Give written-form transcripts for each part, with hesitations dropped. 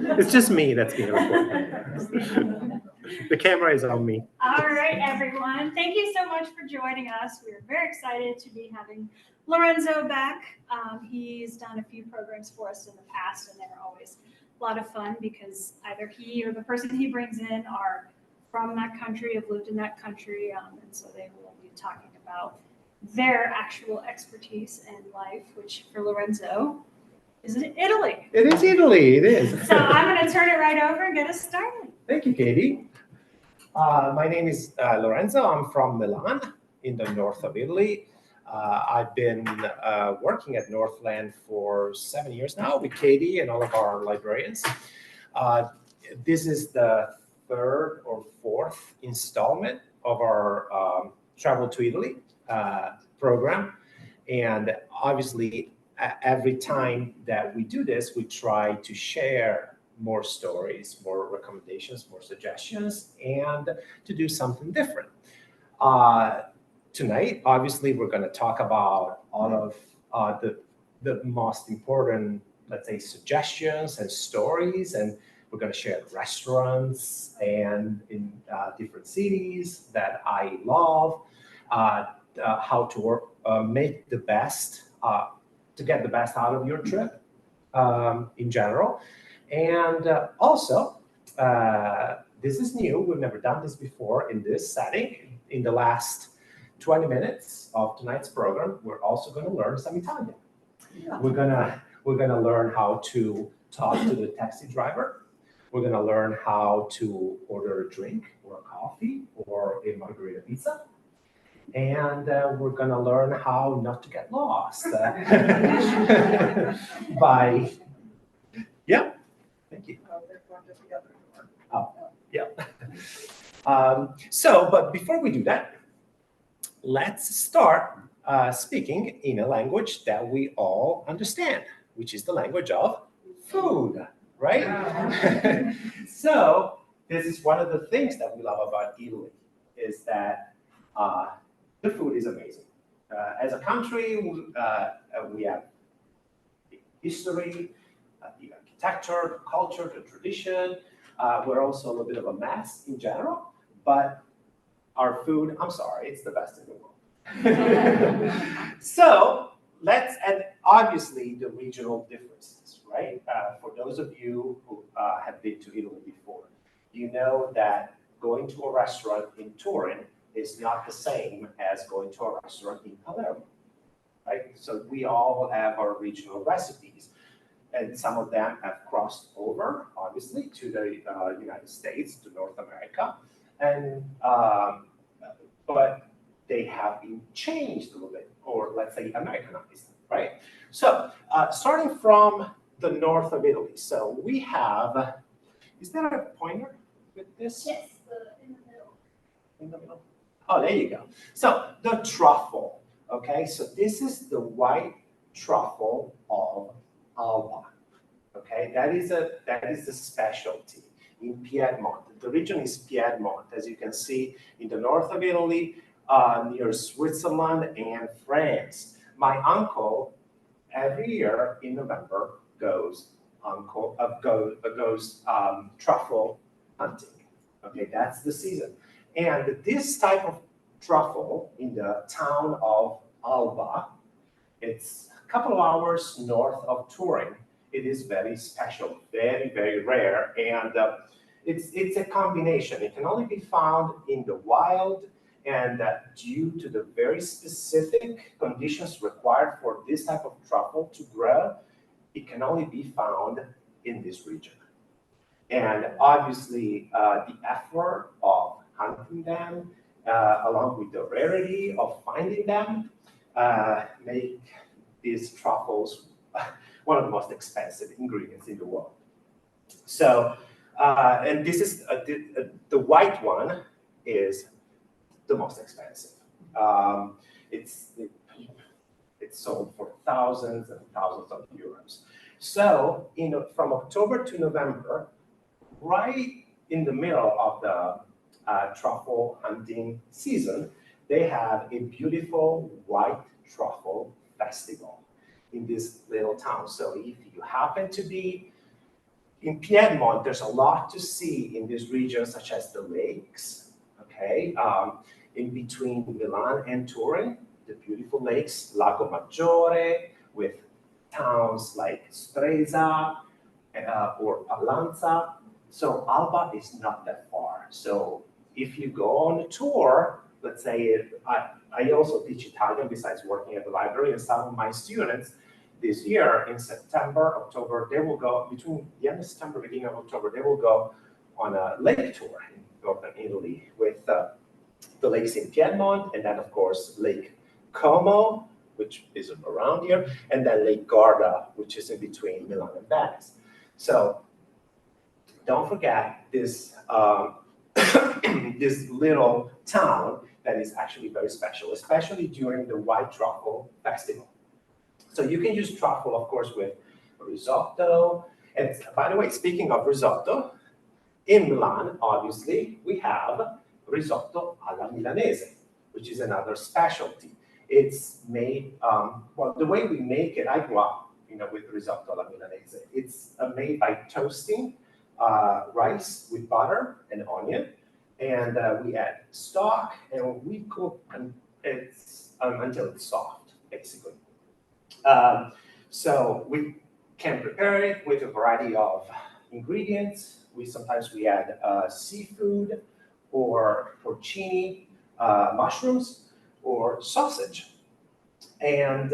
It's just me that's being recorded. The camera is on me. All right, everyone. Thank you so much for joining us. We're very excited to be having Lorenzo back. He's done a few programs for us in the past, and they're always a lot of fun because either he or the person he brings in are from that country, have lived in that country, and so they will be talking about their actual expertise in life, which for Lorenzo is in Italy. It is Italy, it is. So I'm going to turn it right over and get us started. Thank you, Katie. My name is Lorenzo. I'm from Milan in the north of Italy. I've been working at Northland for 7 years now with Katie and all of our librarians. This is the third or fourth installment of our Travel to Italy program. And obviously, every time that we do this, we try to share more stories, more recommendations, more suggestions, and to do something different. Tonight, obviously, we're going to talk about all of the most important, let's say, suggestions and stories, and we're going to share restaurants and in different cities that I love, how to make the best, to get the best out of your trip in general. And also, this is new. We've never done this before in this setting. In the last 20 minutes of tonight's program, we're also going to learn some Italian. Yeah. We're gonna learn how to talk to the taxi driver. We're going to learn how to order a drink or a coffee or a margarita pizza. And we're going to learn how not to get lost by, yeah, thank you. Oh, yeah. But before we do that, let's start speaking in a language that we all understand, which is the language of food, right? So this is one of the things that we love about Italy, is that the food is amazing. As a country, we have history, the architecture, the culture, the tradition. We're also a little bit of a mess in general, but our food, I'm sorry, it's the best in the world. So and obviously the regional differences, right? For those of you who have been to Italy before, you know that going to a restaurant in Turin is not the same as going to a restaurant in Palermo, right? So we all have our regional recipes, and some of them have crossed over, obviously, to the United States, to North America, and but they have been changed a little bit, or let's say Americanized, right? So starting from the north of Italy, so we have, is there a pointer with this? Yes, in the middle. In the middle? Oh, there you go. So the truffle, okay? So this is the white truffle of Alba, okay? That is the specialty in Piedmont. The region is Piedmont, as you can see in the north of Italy, near Switzerland and France. My uncle, every year in November, goes truffle hunting. Okay, that's the season. And this type of truffle in the town of Alba, it's a couple of hours north of Turin. It is very special, very, very rare, and it's a combination. It can only be found in the wild, and due to the very specific conditions required for this type of truffle to grow, it can only be found in this region. And obviously, the effort of hunting them, along with the rarity of finding them, make these truffles one of the most expensive ingredients in the world. So, and this is the white one is the most expensive. It's sold for thousands and thousands of euros. So, from October to November, right in the middle of the truffle hunting season, they have a beautiful white truffle festival in this little town. So if you happen to be In Piedmont, there's a lot to see in this region, such as the lakes, okay? In between Milan and Turin, the beautiful lakes, Lago Maggiore, with towns like Stresa or Pallanza. So Alba is not that far. So if you go on a tour, let's say, I also teach Italian besides working at the library, and some of my students this year in September, October, they will go, between the end of September, beginning of October, they will go on a lake tour in northern Italy with the lakes in Piedmont, and then of course Lake Como, which is around here, and then Lake Garda, which is in between Milan and Venice. So don't forget this, this little town that is actually very special, especially during the White Truffle Festival. So you can use truffle, of course, with risotto. And by the way, speaking of risotto, in Milan, obviously, we have risotto alla Milanese, which is another specialty. It's made, well, the way we make it, I grew up, with risotto alla Milanese. It's made by toasting rice with butter and onion, and we add stock, and we cook until it's soft, basically. So we can prepare it with a variety of ingredients. Sometimes we add seafood or porcini, mushrooms, or sausage. And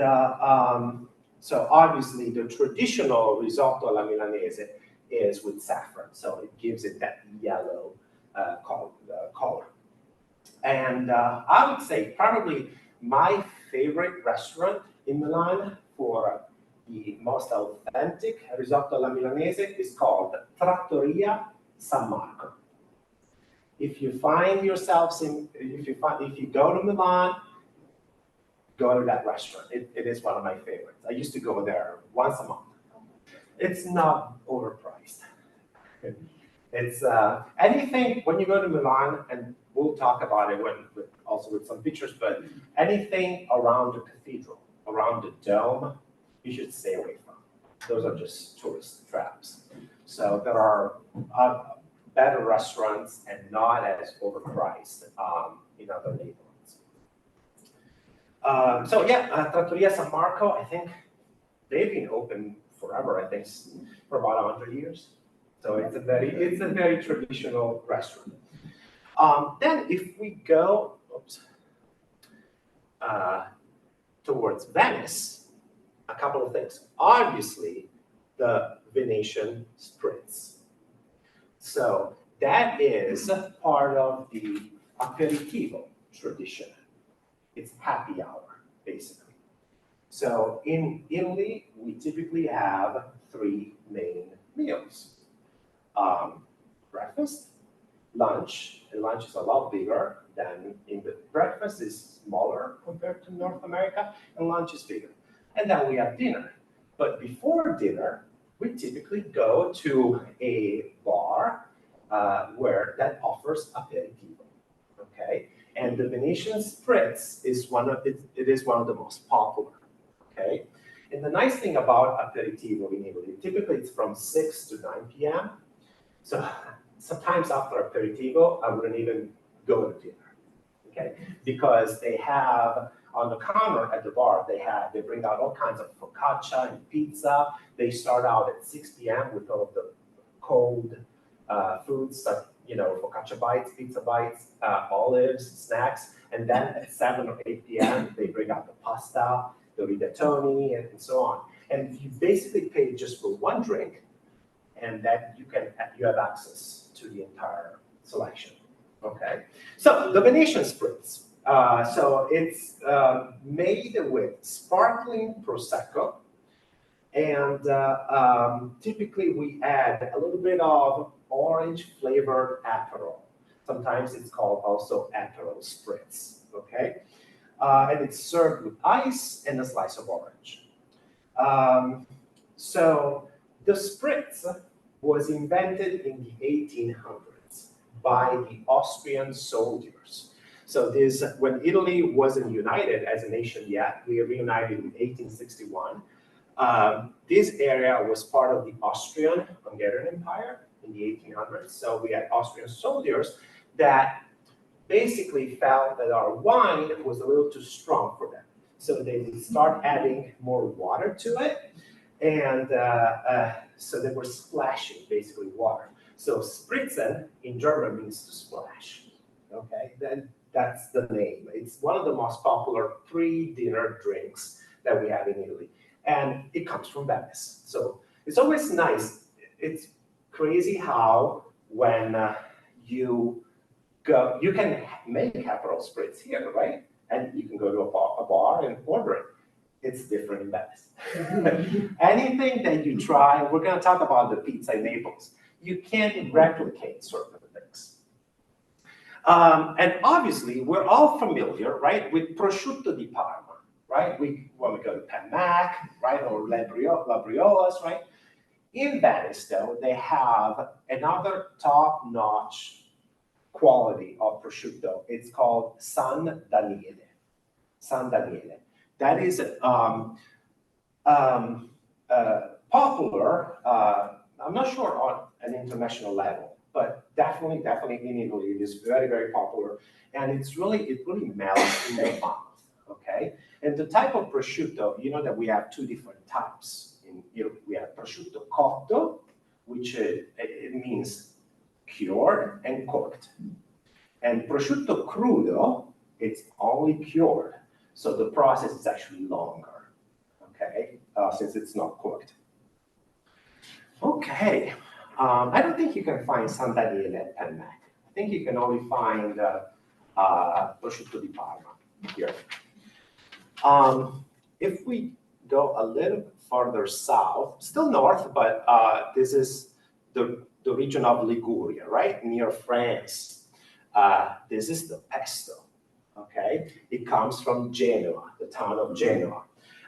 so obviously the traditional risotto alla Milanese is with saffron, so it gives it that yellow color. And I would say probably my favorite restaurant in Milan for the most authentic risotto alla Milanese is called Trattoria San Marco. If you find yourselves if you go to Milan, go to that restaurant. It is one of my favorites. I used to go there once a month. It's not overpriced. It's anything when you go to Milan, and we'll talk about it also with some pictures, but anything around the cathedral, around the dome, you should stay away from. Those are just tourist traps. So there are better restaurants and not as overpriced in other neighborhoods. So yeah, Trattoria San Marco, I think they've been open forever, I think, for about 100 years. So it's a very traditional restaurant. Then if we go towards Venice, a couple of things. Obviously, the Venetian spritz. So that is part of the aperitivo tradition. It's happy hour, basically. So in Italy, we typically have 3 main meals. Breakfast, lunch, and lunch is a lot bigger than breakfast is smaller compared to North America, and lunch is bigger. And then we have dinner. But before dinner, we typically go to a bar that offers aperitivo, okay? And the Venetian spritz is one of the most popular, okay? And the nice thing about aperitivo in Italy, typically it's from 6 to 9 p.m. So sometimes after aperitivo, I wouldn't even go to dinner, okay? Because they have, on the counter at the bar, they bring out all kinds of focaccia and pizza. They start out at 6 p.m. with all of the cold foods, like, focaccia bites, pizza bites, olives, snacks. And then at 7 or 8 p.m., they bring out the pasta, the rigatoni, and so on. And you basically pay just for one drink, and then you have access to the entire selection. Okay, so the Venetian spritz. So it's made with sparkling prosecco, and typically we add a little bit of orange flavored Aperol. Sometimes it's called also Aperol spritz. Okay, and it's served with ice and a slice of orange. So the spritz was invented in the 1800s by the Austrian soldiers. So when Italy wasn't united as a nation yet, we reunited in 1861. This area was part of the Austrian-Hungarian Empire in the 1800s. So we had Austrian soldiers that basically felt that our wine was a little too strong for them. So they would start adding more water to it. And so they were splashing basically water. So spritzen in German means to splash. Okay, then that's the name. It's one of the most popular pre-dinner drinks that we have in Italy. And it comes from Venice. So it's always nice. It's crazy how when you go, you can make Aperol Spritz here, right? And you can go to a bar and order it. It's different in Venice. Anything that you try, we're going to talk about the pizza in Naples. You can't replicate certain things. And obviously, we're all familiar, right, with prosciutto di Parma, right? When we go to Panmac, right, or Labriolas, right? In Venice, though, they have another top-notch quality of prosciutto. It's called San Daniele. San Daniele. That is popular, I'm not sure on an international level, but definitely in Italy, it is very, very popular. And it really melts in the mouth, okay? And the type of prosciutto, you know that we have two different types. In Italy, we have prosciutto cotto, which it means cured and cooked. And prosciutto crudo, it's only cured. So the process is actually longer, okay, since it's not cooked. Okay, I don't think you can find San Daniele at Panmac. I think you can only find prosciutto di Parma here. If we go a little further south, still north, but this is the region of Liguria, right, near France. This is the pesto. Okay, it comes from Genoa, the town of Genoa.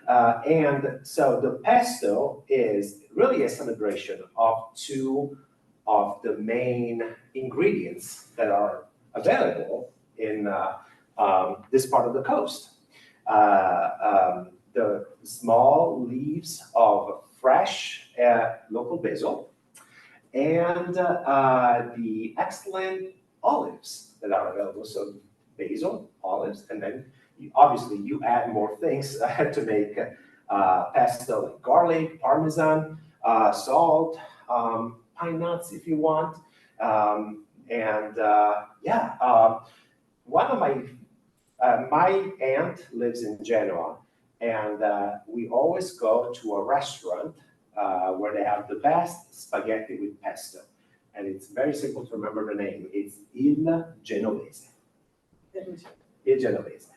And so the pesto is really a celebration of two of the main ingredients that are available in this part of the coast. The small leaves of fresh local basil and the excellent olives that are available. So basil, olives, and then obviously you add more things to make pesto, like garlic, parmesan, salt, pine nuts if you want. One of my aunt lives in Genoa, and we always go to a restaurant where they have the best spaghetti with pesto. And it's very simple to remember the name. It's Il Genovese. Il Genovese.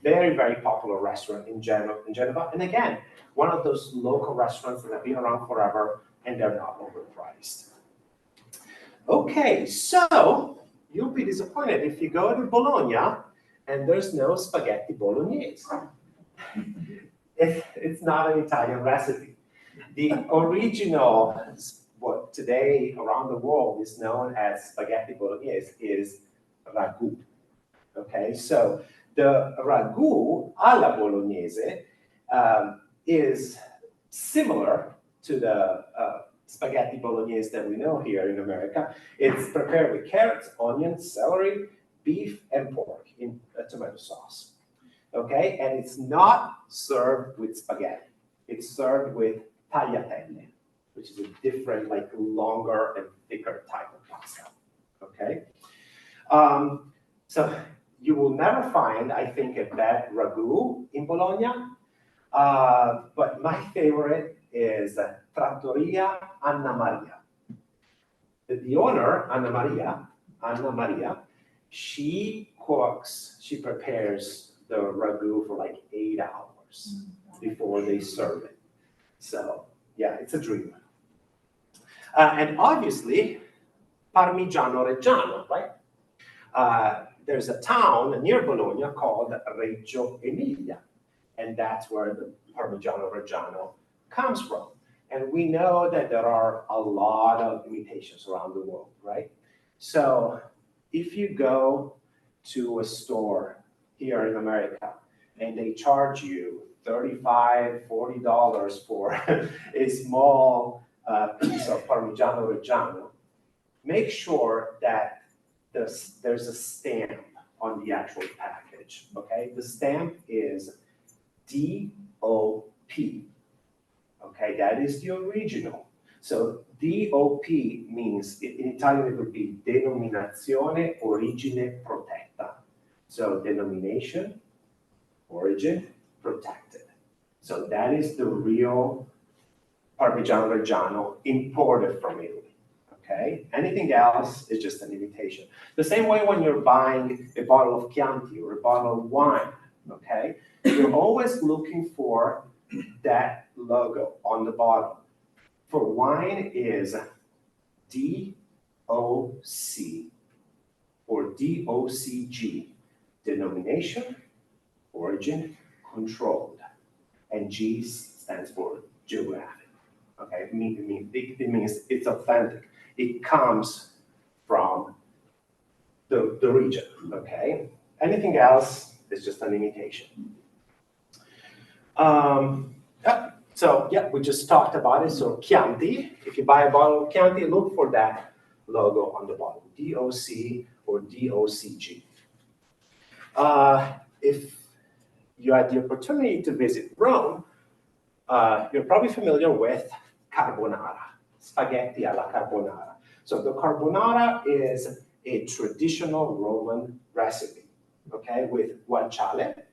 Very, very popular restaurant in Genova. And again, one of those local restaurants that have been around forever and they're not overpriced. Okay, so you'll be disappointed if you go to Bologna and there's no spaghetti bolognese. It's not an Italian recipe. The original, what today around the world is known as spaghetti bolognese, is ragu. Okay, so the ragu alla bolognese is similar to the spaghetti bolognese that we know here in America. It's prepared with carrots, onions, celery, beef, and pork in a tomato sauce. Okay, and it's not served with spaghetti. It's served with tagliatelle, which is a different, like longer and thicker type of pasta. Okay, so you will never find, I think, a bad ragu in Bologna, but my favorite is Trattoria Anna Maria. The owner, Anna Maria, she prepares the ragu for like 8 hours before they serve it. So yeah, it's a dream. And obviously, Parmigiano Reggiano, right? There's a town near Bologna called Reggio Emilia, and that's where the Parmigiano Reggiano comes from. And we know that there are a lot of imitations around the world, right? So if you go to a store here in America and they charge you $35, $40 for a small piece of Parmigiano Reggiano, make sure that there's a stamp on the actual package, okay? The stamp is DOP, okay? That is the original. So DOP means, in Italian it would be Denominazione Origine Protetta. So denomination, origin, protected. So that is the real Parmigiano Reggiano imported from Italy, okay? Anything else is just an imitation. The same way when you're buying a bottle of Chianti or a bottle of wine, okay? You're always looking for that logo on the bottle. For wine is DOC or DOCG, denomination, origin, controlled, and G stands for geographic. Okay, it means it's authentic. It comes from the region. Okay, anything else is just an imitation. So yeah, we just talked about it. So Chianti, if you buy a bottle of Chianti, look for that logo on the bottle, DOC or DOCG. If you had the opportunity to visit Rome, you're probably familiar with carbonara, spaghetti alla carbonara. So the carbonara is a traditional Roman recipe, okay, with guanciale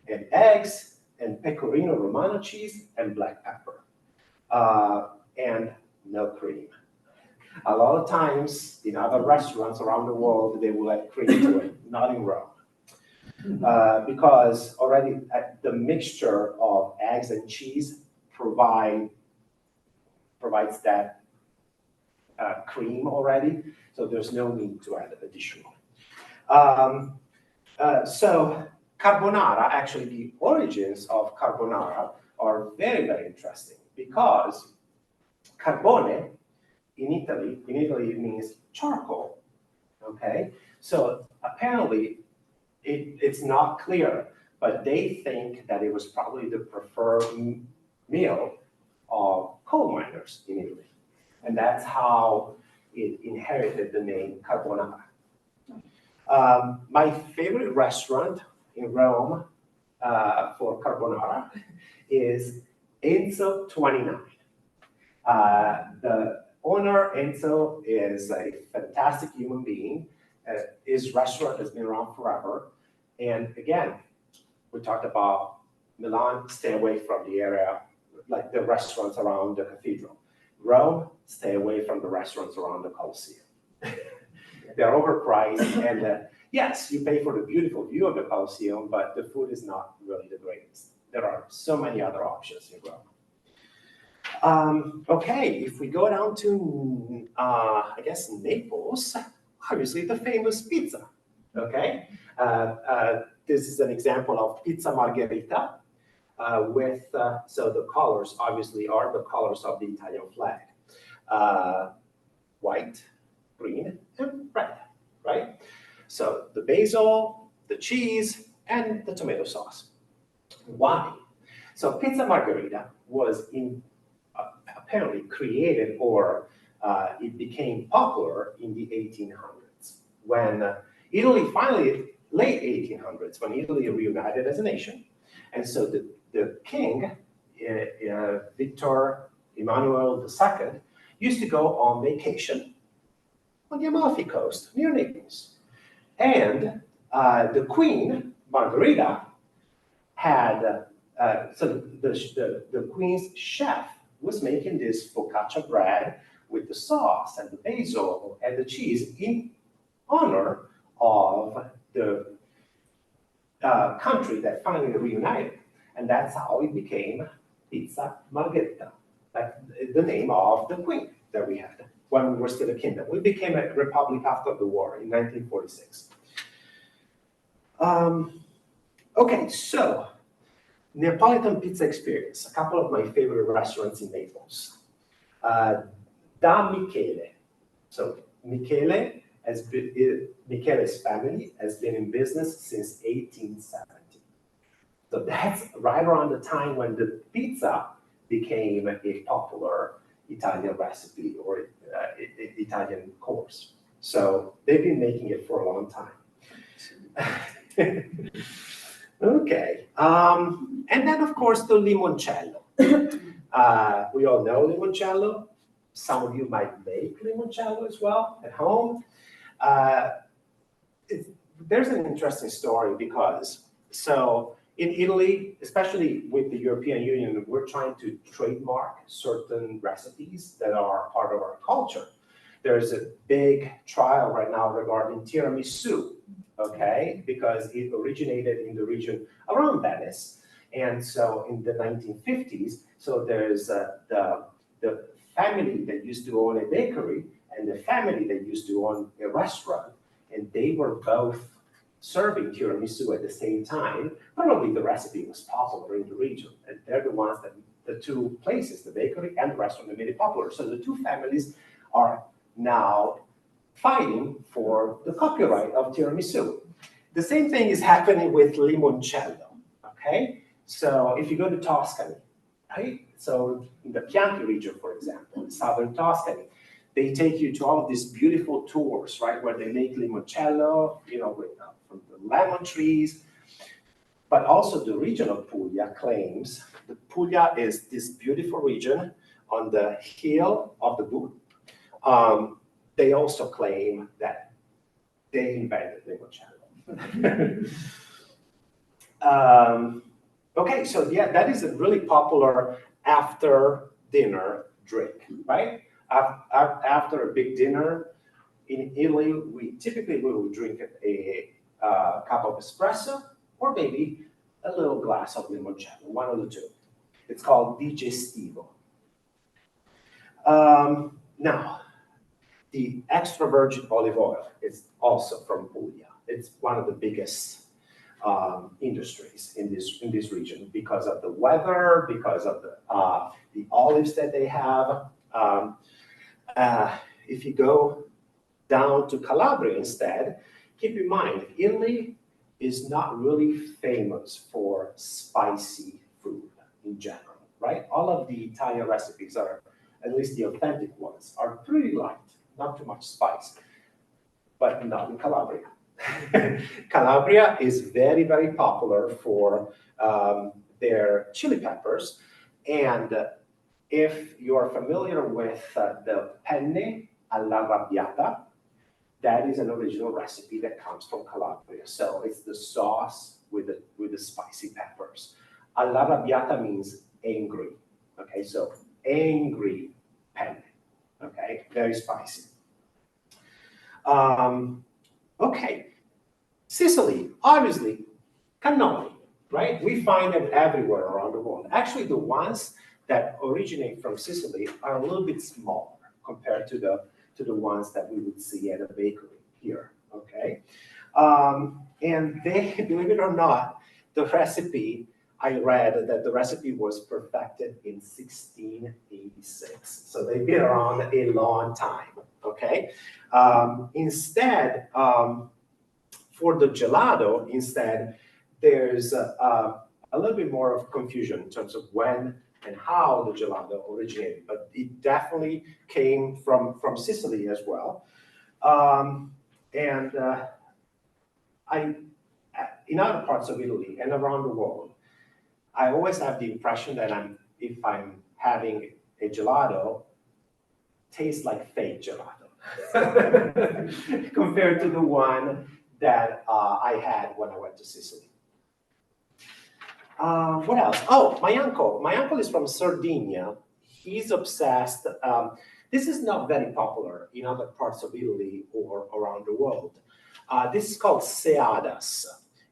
and eggs and pecorino romano cheese and black pepper, and no cream. A lot of times in other restaurants around the world, they will add cream to it, not in Rome. Because already the mixture of eggs and cheese provides that cream already, so there's no need to add additional. So carbonara, actually the origins of carbonara are very, very interesting because carbone in Italy it means charcoal, okay? So apparently it's not clear, but they think that it was probably the preferred meal of coal miners in Italy. And that's how it inherited the name carbonara. My favorite restaurant in Rome for carbonara is Enzo 29. The owner, Enzo, is a fantastic human being. His restaurant has been around forever. And again, we talked about Milan, stay away from the area, like the restaurants around the cathedral. Rome, stay away from the restaurants around the Colosseum. They're overpriced, and yes, you pay for the beautiful view of the Colosseum, but the food is not really the greatest. There are so many other options in Rome. Okay, if we go down to, I guess, Naples, obviously the famous pizza, okay? This is an example of pizza margherita with, so the colors obviously are the colors of the Italian flag. White, green, and red, right? So the basil, the cheese, and the tomato sauce. Why? So pizza margherita was apparently created, or it became popular in the 1800s when Italy finally, late 1800s, when Italy reunited as a nation. And so the king, Victor Emmanuel II, used to go on vacation on the Amalfi Coast near Naples. And the queen, Margherita, had, so the queen's chef was making this focaccia bread with the sauce and the basil and the cheese in honor of the country that finally reunited. And that's how it became Pizza Margherita, like the name of the queen that we had when we were still a kingdom. We became a republic after the war in 1946. Okay, so Neapolitan pizza experience, a couple of my favorite restaurants in Naples. Da Michele. So Michele has been, Michele's family has been in business since 1870. So that's right around the time when the pizza became a popular Italian recipe or Italian course. So they've been making it for a long time. Okay, and then of course the limoncello. We all know limoncello. Some of you might make limoncello as well at home. There's an interesting story because, so in Italy, especially with the European Union, we're trying to trademark certain recipes that are part of our culture. There's a big trial right now regarding tiramisu, okay, because it originated in the region around Venice. And so in the 1950s, so there's the family that used to own a bakery and the family that used to own a restaurant, and they were both serving tiramisu at the same time. Probably the recipe was popular in the region, and they're the ones that, the two places, the bakery and the restaurant, that made it popular. So the two families are now fighting for the copyright of tiramisu. The same thing is happening with limoncello, okay? So if you go to Tuscany, right? So in the Chianti region, for example, in southern Tuscany, they take you to all of these beautiful tours, right, where they make limoncello, you know, from the lemon trees. But also the region of Puglia claims that Puglia is this beautiful region on the hill of the boot. They also claim that they invented limoncello. Okay, so yeah, that is a really popular after dinner drink, right? After a big dinner in Italy, we typically will drink a cup of espresso or maybe a little glass of limoncello, one of the two. It's called digestivo. Now, the extra virgin olive oil is also from Puglia. It's one of the biggest industries in this region because of the weather, because of the olives that they have. If you go down to Calabria instead, keep in mind, Italy is not really famous for spicy food in general, right? All of the Italian recipes are, at least the authentic ones, are pretty light, not too much spice, but not in Calabria. Calabria is very, very popular for their chili peppers. And if you're familiar with the penne alla arrabbiata, that is an original recipe that comes from Calabria. So it's the sauce with the spicy peppers. Alla arrabbiata means angry. Okay, so angry penne. Okay, very spicy. Okay, Sicily, obviously, cannoli, right? We find them everywhere around the world. Actually, the ones that originate from Sicily are a little bit smaller compared to the ones that we would see at a bakery here, okay? And they, believe it or not, the recipe, I read that the recipe was perfected in 1686. So they've been around a long time, okay? Instead, for the gelato, instead, there's a little bit more of confusion in terms of when and how the gelato originated, but it definitely came from Sicily as well. In other parts of Italy and around the world, I always have the impression that if I'm having a gelato, tastes like fake gelato compared to the one that I had when I went to Sicily. What else? Oh, my uncle. My uncle is from Sardinia. He's obsessed. This is not very popular in other parts of Italy or around the world. This is called seadas.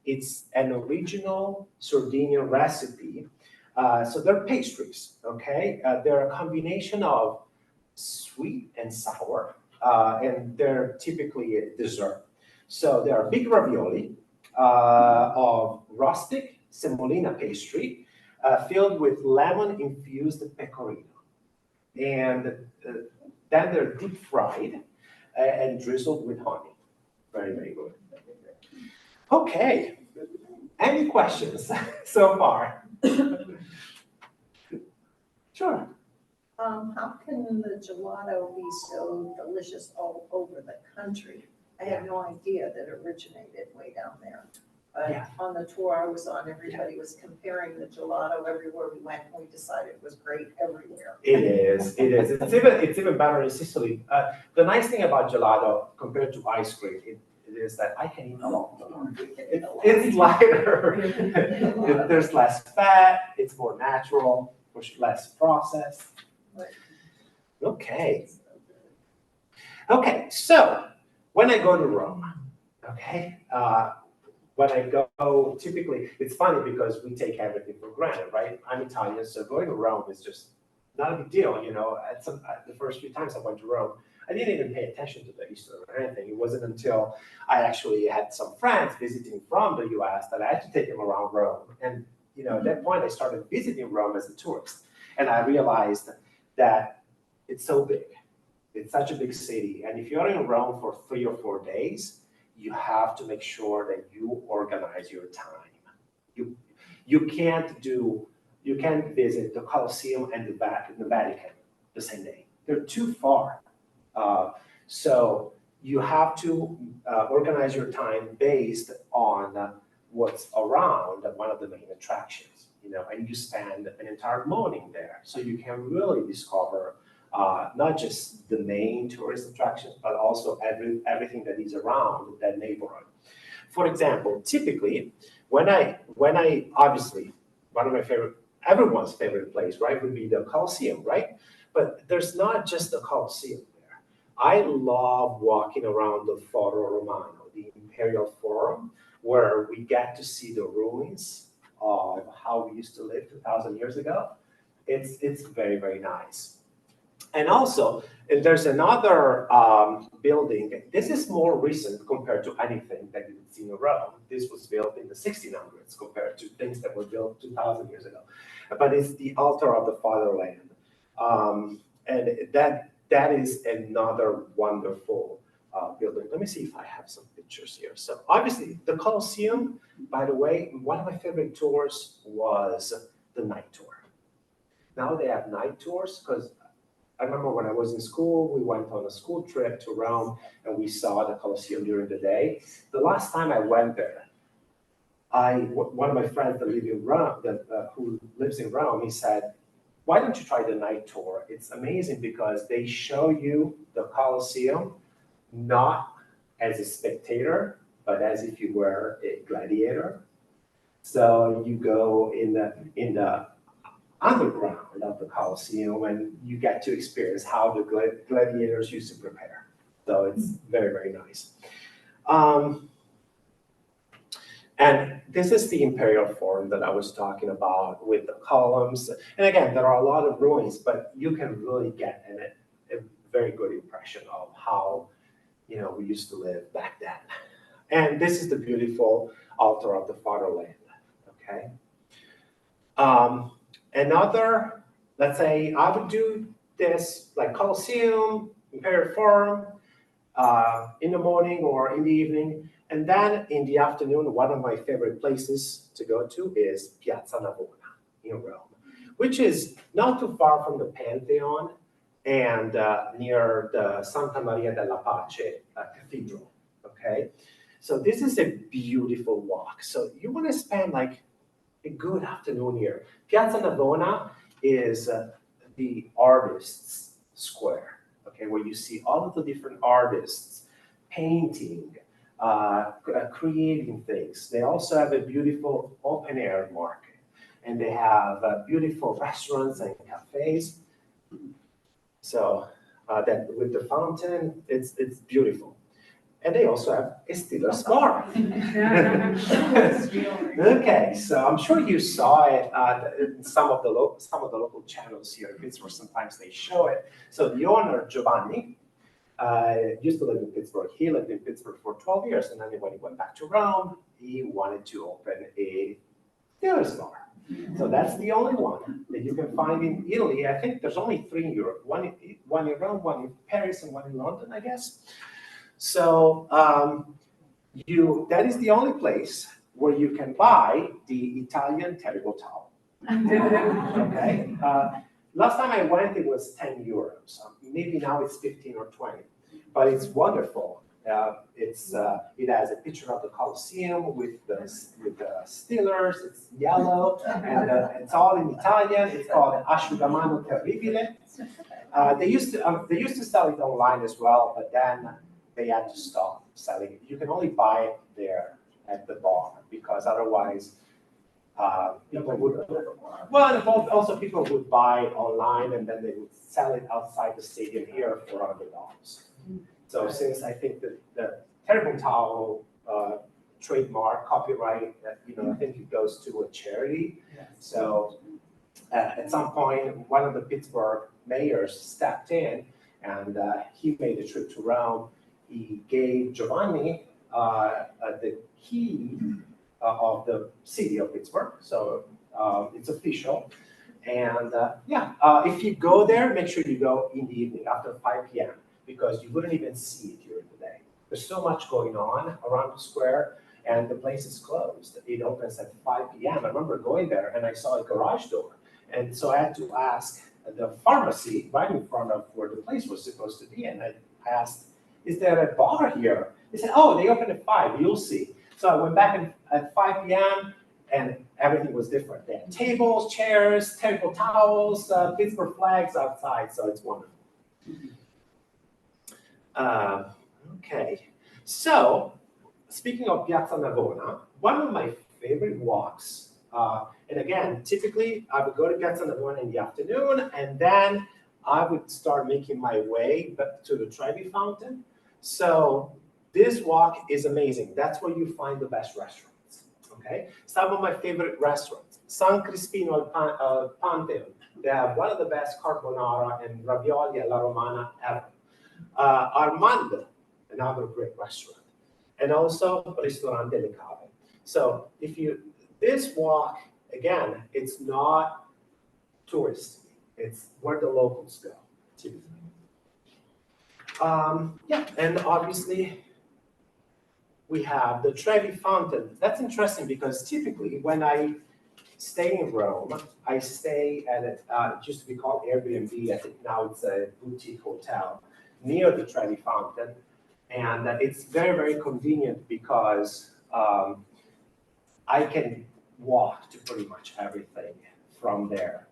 It's an original Sardinian recipe. So they're pastries, okay? They're a combination of sweet and sour, and they're typically a dessert. So there are big ravioli of rustic semolina pastry filled with lemon-infused pecorino. And then they're deep fried and drizzled with honey. Very, very good. Okay. Any questions so far? Sure. How can the gelato be so delicious all over the country? I had no idea that it originated way down there. Yeah. On the tour I was on, everybody was comparing the gelato everywhere we went, and we decided it was great everywhere. It is. It's even better in Sicily. The nice thing about gelato compared to ice cream, it is that I can eat a lot more. It's lighter. There's less fat. It's more natural. Less processed. Okay. Okay. So when I go to Rome, okay, when I go, typically, it's funny because we take everything for granted, right? I'm Italian, so going to Rome is just not a big deal, you know. The first few times I went to Rome, I didn't even pay attention to the history or anything. It wasn't until I actually had some friends visiting from the US that I had to take them around Rome. And, you know, at that point, I started visiting Rome as a tourist. And I realized that it's so big. It's such a big city. And if you're in Rome for 3 or 4 days, you have to make sure that you organize your time. You can't visit the Colosseum and the Vatican the same day. They're too far. So you have to organize your time based on what's around one of the main attractions, you know, and you spend an entire morning there. So you can really discover not just the main tourist attractions, but also everything that is around that neighborhood. For example, typically, when I obviously, one of my favorite, everyone's favorite place, right, would be the Colosseum, right? But there's not just the Colosseum there. I love walking around the Foro Romano, the Imperial Forum, where we get to see the ruins of how we used to live 2,000 years ago. It's very, very nice. And also, there's another building. This is more recent compared to anything that you've seen in Rome. This was built in the 1600s compared to things that were built 2,000 years ago. But it's the altar of the fatherland. And that is another wonderful building. Let me see if I have some pictures here. So obviously, the Colosseum, by the way, one of my favorite tours was the night tour. Now they have night tours because I remember when I was in school, we went on a school trip to Rome and we saw the Colosseum during the day. The last time I went there, one of my friends that live in Rome, who lives in Rome, he said, "Why don't you try the night tour? It's amazing because they show you the Colosseum not as a spectator, but as if you were a gladiator. So you go in the underground of the Colosseum and you get to experience how the gladiators used to prepare. So it's very, very nice. And this is the Imperial Forum that I was talking about with the columns. And again, there are a lot of ruins, but you can really get a very good impression of how, you know, we used to live back then. And this is the beautiful altar of the fatherland, okay? Another, let's say I would do this like Colosseum, Imperial Forum, in the morning or in the evening. And then in the afternoon, one of my favorite places to go to is Piazza Navona in Rome, which is not too far from the Pantheon and near the Santa Maria della Pace Cathedral, okay? So this is a beautiful walk. So you want to spend like a good afternoon here. Piazza Navona is the artists' square, okay, where you see all of the different artists painting, creating things. They also have a beautiful open-air market, and they have beautiful restaurants and cafes. So that with the fountain, it's beautiful. And they also have a Steelers bar. Okay, so I'm sure you saw it in some of the local channels here in Pittsburgh. Sometimes they show it. So the owner, Giovanni, used to live in Pittsburgh. He lived in Pittsburgh for 12 years, and then when he went back to Rome, he wanted to open a Steelers bar. So that's the only one that you can find in Italy. I think there's only 3 in Europe. One in Rome, one in Paris, and one in London, I guess. So that is the only place where you can buy the Italian table towel. Okay. Last time I went, it was 10 euros. Maybe now it's 15 or 20, but it's wonderful. It has a picture of the Colosseum with the Steelers. It's yellow, and it's all in Italian. It's called Asciugamano Terribile. They used to sell it online as well, but then they had to stop selling it. You can only buy it there at the bar because otherwise people would. Well, also people would buy it online and then they would sell it outside the stadium here for $100. So since I think that the terrible towel trademark copyright, I think it goes to a charity. So at some point, one of the Pittsburgh mayors stepped in and he made a trip to Rome. He gave Giovanni the key of the city of Pittsburgh. So it's official. And if you go there, make sure you go in the evening after 5 p.m. because you wouldn't even see it during the day. There's so much going on around the square and the place is closed. It opens at 5 p.m. I remember going there and I saw a garage door. And so I had to ask the pharmacy right in front of where the place was supposed to be. And I asked, is there a bar here? They said, oh, they open at 5, you'll see. So I went back at 5 p.m. and everything was different. They had tables, chairs, table towels, Pittsburgh flags outside, so it's wonderful. Okay, so speaking of Piazza Navona, one of my favorite walks, and again, typically I would go to Piazza Navona in the afternoon, and then I would start making my way back to the Trevi Fountain. So this walk is amazing. That's where you find the best restaurants. Okay, some of my favorite restaurants: San Crispino al Pantheon. They have one of the best carbonara and ravioli alla romana ever. Armando, another great restaurant, and also Ristorante Le Cave. So this walk, again, it's not touristy. It's where the locals go, typically. And obviously we have the Trevi Fountain. That's interesting because typically when I stay in Rome, I stay at it used to be called Airbnb. I think now it's a boutique hotel near the Trevi Fountain. And it's very, very convenient because I can walk to pretty much everything from there.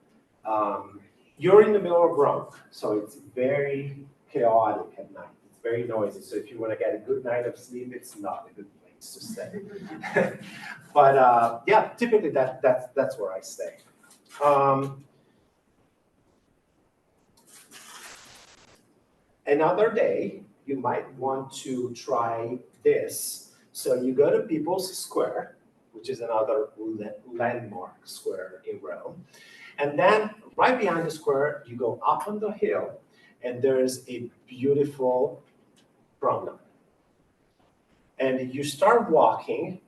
You're in the middle of Rome, so it's very chaotic at night. It's very noisy. So if you want to get a good night of sleep, it's not a good place to stay. But typically that's where I stay. Another day, you might want to try this. So you go to People's Square, which is another landmark square in Rome. And then right behind the square, you go up on the hill, and there's a beautiful promenade. And you start walking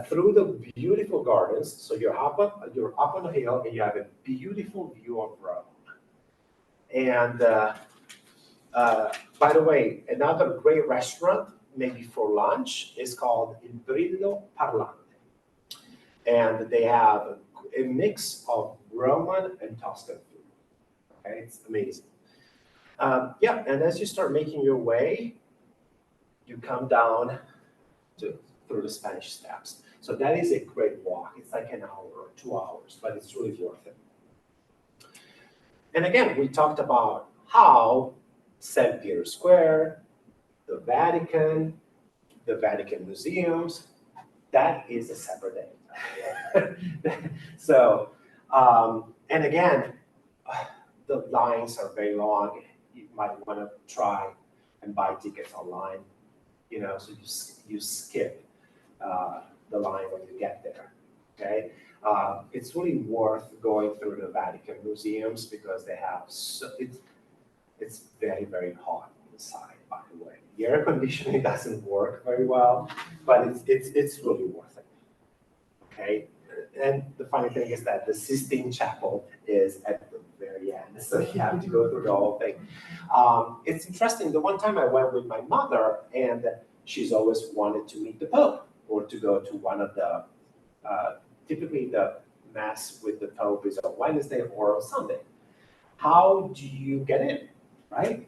through the beautiful gardens. So you're up on the hill, and you have a beautiful view of Rome. And by the way, another great restaurant, maybe for lunch, is called Il Brillo Parlante. And they have a mix of Roman and Tuscan food. Okay, it's amazing. And as you start making your way, you come down through the Spanish Steps. So that is a great walk. It's like an hour or 2 hours, but it's really worth it. And again, we talked about how St. Peter's Square, the Vatican museums, that is a separate day. So, and again, the lines are very long. You might want to try and buy tickets online, so you skip the line when you get there, okay? It's really worth going through the Vatican museums because they have, it's very, very hot inside, by the way. The air conditioning doesn't work very well, but it's really worth it, okay? And the funny thing is that the Sistine Chapel is at the very end, so you have to go through the whole thing. It's interesting, the one time I went with my mother, and she's always wanted to meet the Pope. or to go to one of the, typically the mass with the Pope is on Wednesday or on Sunday. How do you get in, right?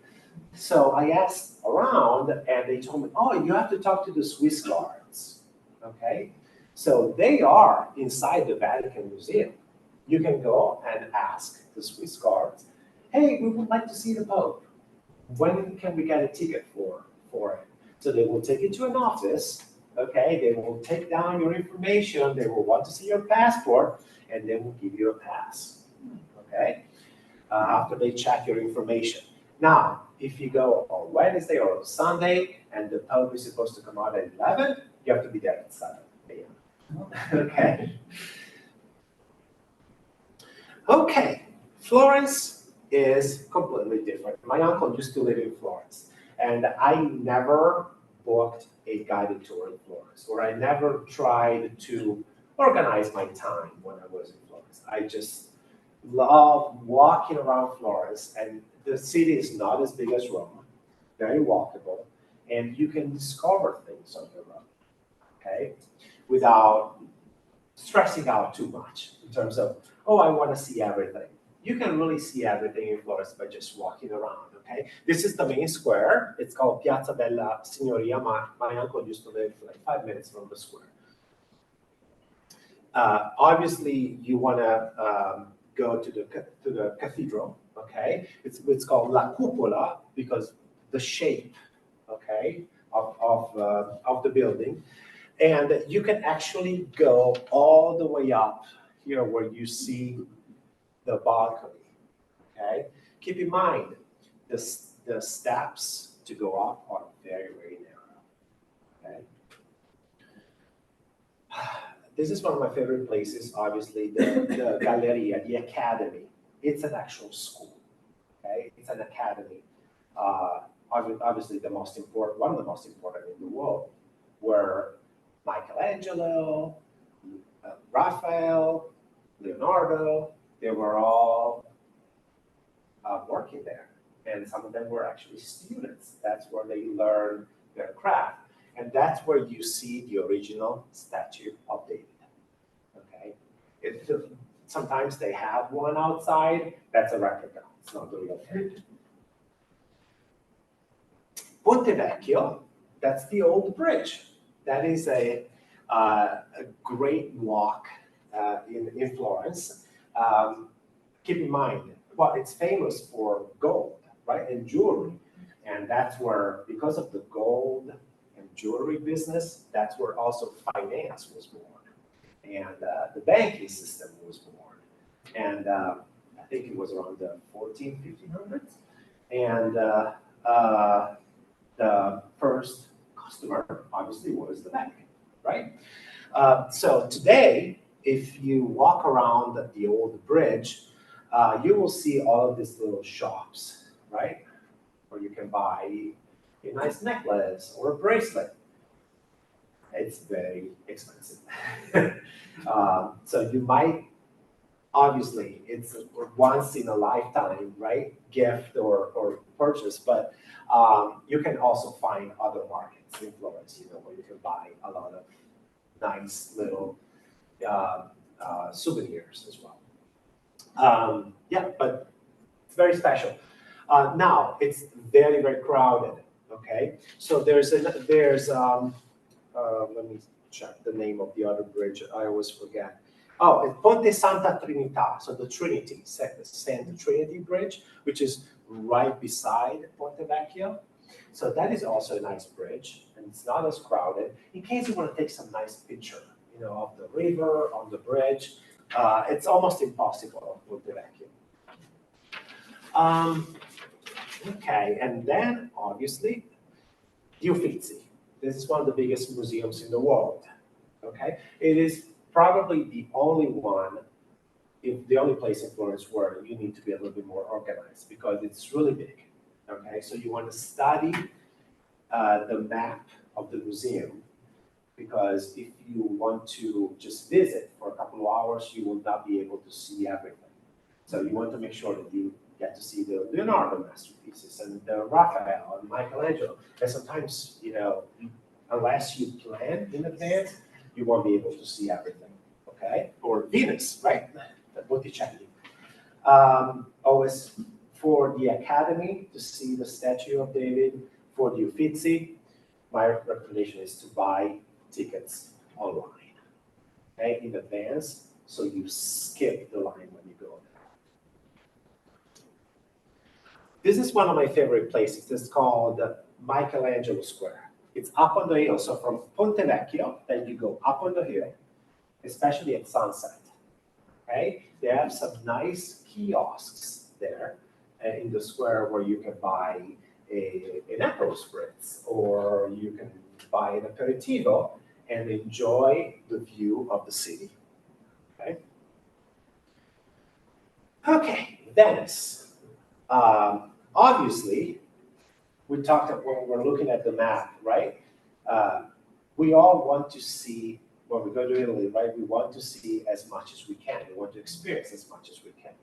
So I asked around and they told me, oh, you have to talk to the Swiss guards, okay? So they are inside the Vatican Museum. You can go and ask the Swiss guards, hey, we would like to see the Pope. When can we get a ticket for it? So they will take you to an office, okay? They will take down your information. They will want to see your passport, and they will give you a pass, okay? After they check your information. Now, if you go on Wednesday or on Sunday, and the Pope is supposed to come out at 11, you have to be there at 7 a.m. Okay. Okay, Florence is completely different. My uncle used to live in Florence, and I never booked a guided tour in Florence, or I never tried to organize my time when I was in Florence. I just love walking around Florence, and the city is not as big as Rome, very walkable, and you can discover things on your own, okay, without stressing out too much in terms of, oh, I want to see everything. You can really see everything in Florence by just walking around, okay? This is the main square. It's called Piazza della Signoria. My uncle used to live like 5 minutes from the square. Obviously, you want to go to the cathedral, okay? It's called La Cupola because the shape, okay, of the building. And you can actually go all the way up here where you see the balcony, okay? Keep in mind, the steps to go up are very, very narrow, okay? This is one of my favorite places, obviously, the Galleria, the Academy. It's an actual school, okay? It's an academy. Obviously, one of the most important in the world, where Michelangelo, Raphael, Leonardo, they were all working there. And some of them were actually students. That's where they learned their craft. And that's where you see the original statue of David, okay? Sometimes they have one outside. That's a replica. It's not the real thing. Ponte Vecchio, that's the old bridge. That is a great walk in Florence. Keep in mind, well, it's famous for gold, right, and jewelry. And that's where, because of the gold and jewelry business, that's where also finance was born. And the banking system was born. And I think it was around the 1500s. And the first customer, obviously, was the bank, right? So today, if you walk around the old bridge, you will see all of these little shops, right? Where you can buy a nice necklace or a bracelet. It's very expensive. So you might, obviously, it's a once in a lifetime, right? Gift or purchase, but you can also find other markets in Florence, where you can buy a lot of nice little souvenirs as well. Yeah, but it's very special. Now it's very, very crowded. Okay, so there's let me check the name of the other bridge. I always forget. Oh, it's Ponte Santa Trinità, so the Trinity, Saint Trinity Bridge, which is right beside Ponte Vecchio. So that is also a nice bridge, and it's not as crowded. In case you want to take some nice picture, of the river, on the bridge, it's almost impossible with the vacuum. Okay, and then obviously, the Uffizi. This is one of the biggest museums in the world. Okay, it is probably the only one, if the only place in Florence where you need to be a little bit more organized because it's really big. Okay, so you want to study the map of the museum, because if you want to just visit for a couple of hours, you will not be able to see everything. So you want to make sure that you get to see the Leonardo masterpieces and the Raphael and Michelangelo. And sometimes, unless you plan in advance, you won't be able to see everything, okay? Or Venus, right? The Botticelli. Always for the Academy to see the statue of David, for the Uffizi, my recommendation is to buy tickets online, okay, in advance, so you skip the line when you go there. This is one of my favorite places. It's called Michelangelo Square. It's up on the hill, so from Ponte Vecchio, then you go up on the hill, especially at sunset. Okay, they have some nice kiosks there in the square where you can buy an Aperol spritz, or you can buy an aperitivo and enjoy the view of the city. Okay, okay, Venice. Obviously, we talked when we're looking at the map, right? We all want to see, when we go to Italy, right? We want to see as much as we can. We want to experience as much as we can.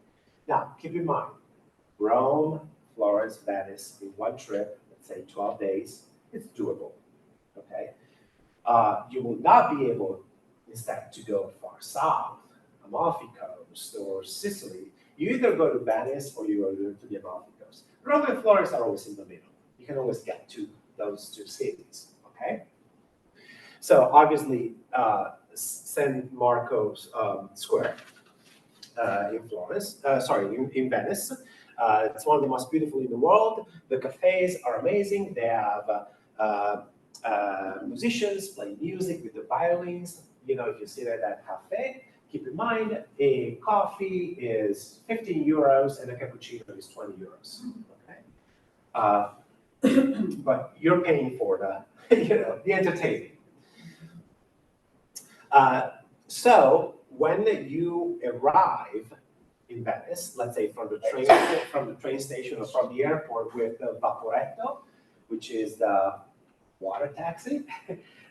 Now, keep in mind, Rome, Florence, Venice in one trip, let's say 12 days, it's doable, okay? You will not be able, instead, to go far south, Amalfi Coast or Sicily. You either go to Venice or you go to the Amalfi Coast. Rome and Florence are always in the middle. You can always get to those two cities, okay? So obviously, San Marco's Square in Florence, in Venice. It's one of the most beautiful in the world. The cafes are amazing. They have musicians playing music with the violins. You know, if you sit at that cafe, keep in mind a coffee is 15 euros and a cappuccino is 20 euros. Okay, but you're paying for the the entertainment. So when you arrive in Venice, let's say from the train station or from the airport with the Vaporetto, which is the water taxi,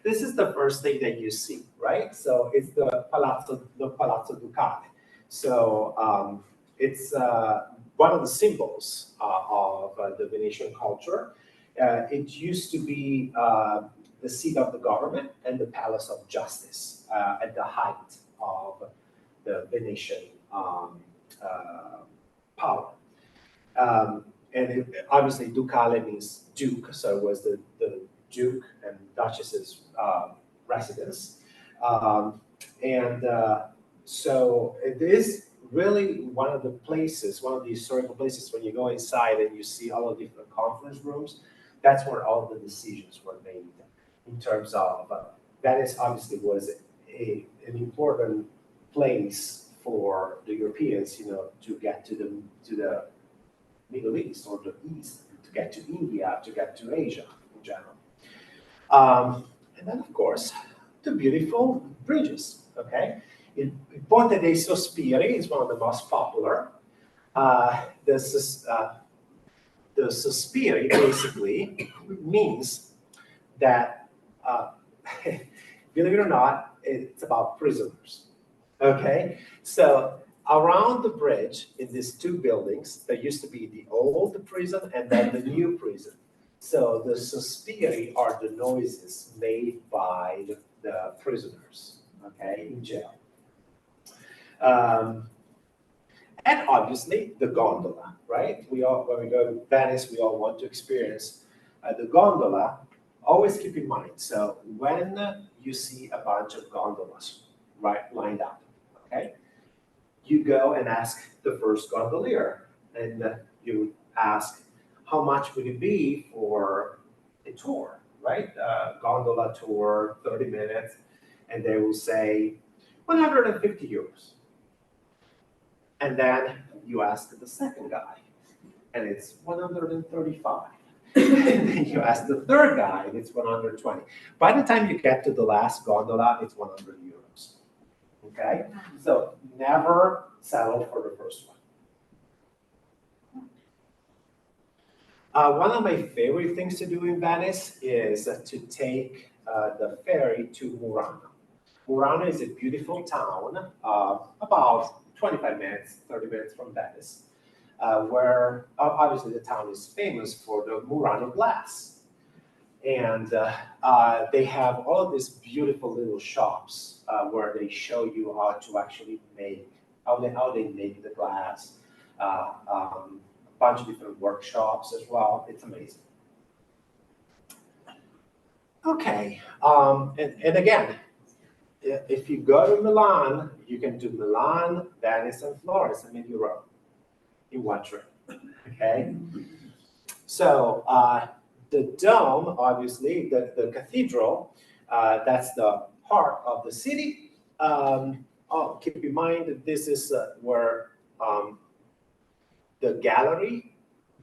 this is the first thing that you see, right? So it's the Palazzo Ducale. So it's one of the symbols of the Venetian culture. It used to be the seat of the government and the Palace of Justice at the height of the Venetian power. And obviously Ducale means duke, so it was the Duke and Duchess's residence. So it is really one of the places, one of the historical places when you go inside and you see all the different conference rooms, that's where all the decisions were made in terms of Venice obviously was an important place for the Europeans, to get to the Middle East or the East, to get to India, to get to Asia in general. And then, of course, the beautiful bridges, okay? Ponte dei Sospiri is one of the most popular. The Sospiri basically means that, believe it or not, it's about prisoners, okay? So around the bridge in these two buildings, there used to be the old prison and then the new prison. So the sospiri are the noises made by the prisoners, okay, in jail. And obviously the gondola, right? When we go to Venice, we all want to experience the gondola. Always keep in mind, so when you see a bunch of gondolas, right, lined up, okay, you go and ask the first gondolier, and you ask, how much would it be for a tour, right? Gondola tour, 30 minutes, and they will say 150 euros. And then you ask the second guy, and it's 135. And then you ask the third guy, and it's 120. By the time you get to the last gondola, it's 100 euros. Okay? So never settle for the first one. One of my favorite things to do in Venice is to take the ferry to Murano. Murano is a beautiful town, about 25 minutes, 30 minutes from Venice, where obviously the town is famous for the Murano glass. And they have all of these beautiful little shops where they show you how to actually make, how they make the glass. A bunch of different workshops as well. It's amazing. Okay, and again, if you go to Milan, you can do Milan, Venice, and Florence, and maybe Rome in one trip. Okay, so the dome, obviously, the cathedral, that's the heart of the city. Keep in mind that this is where the gallery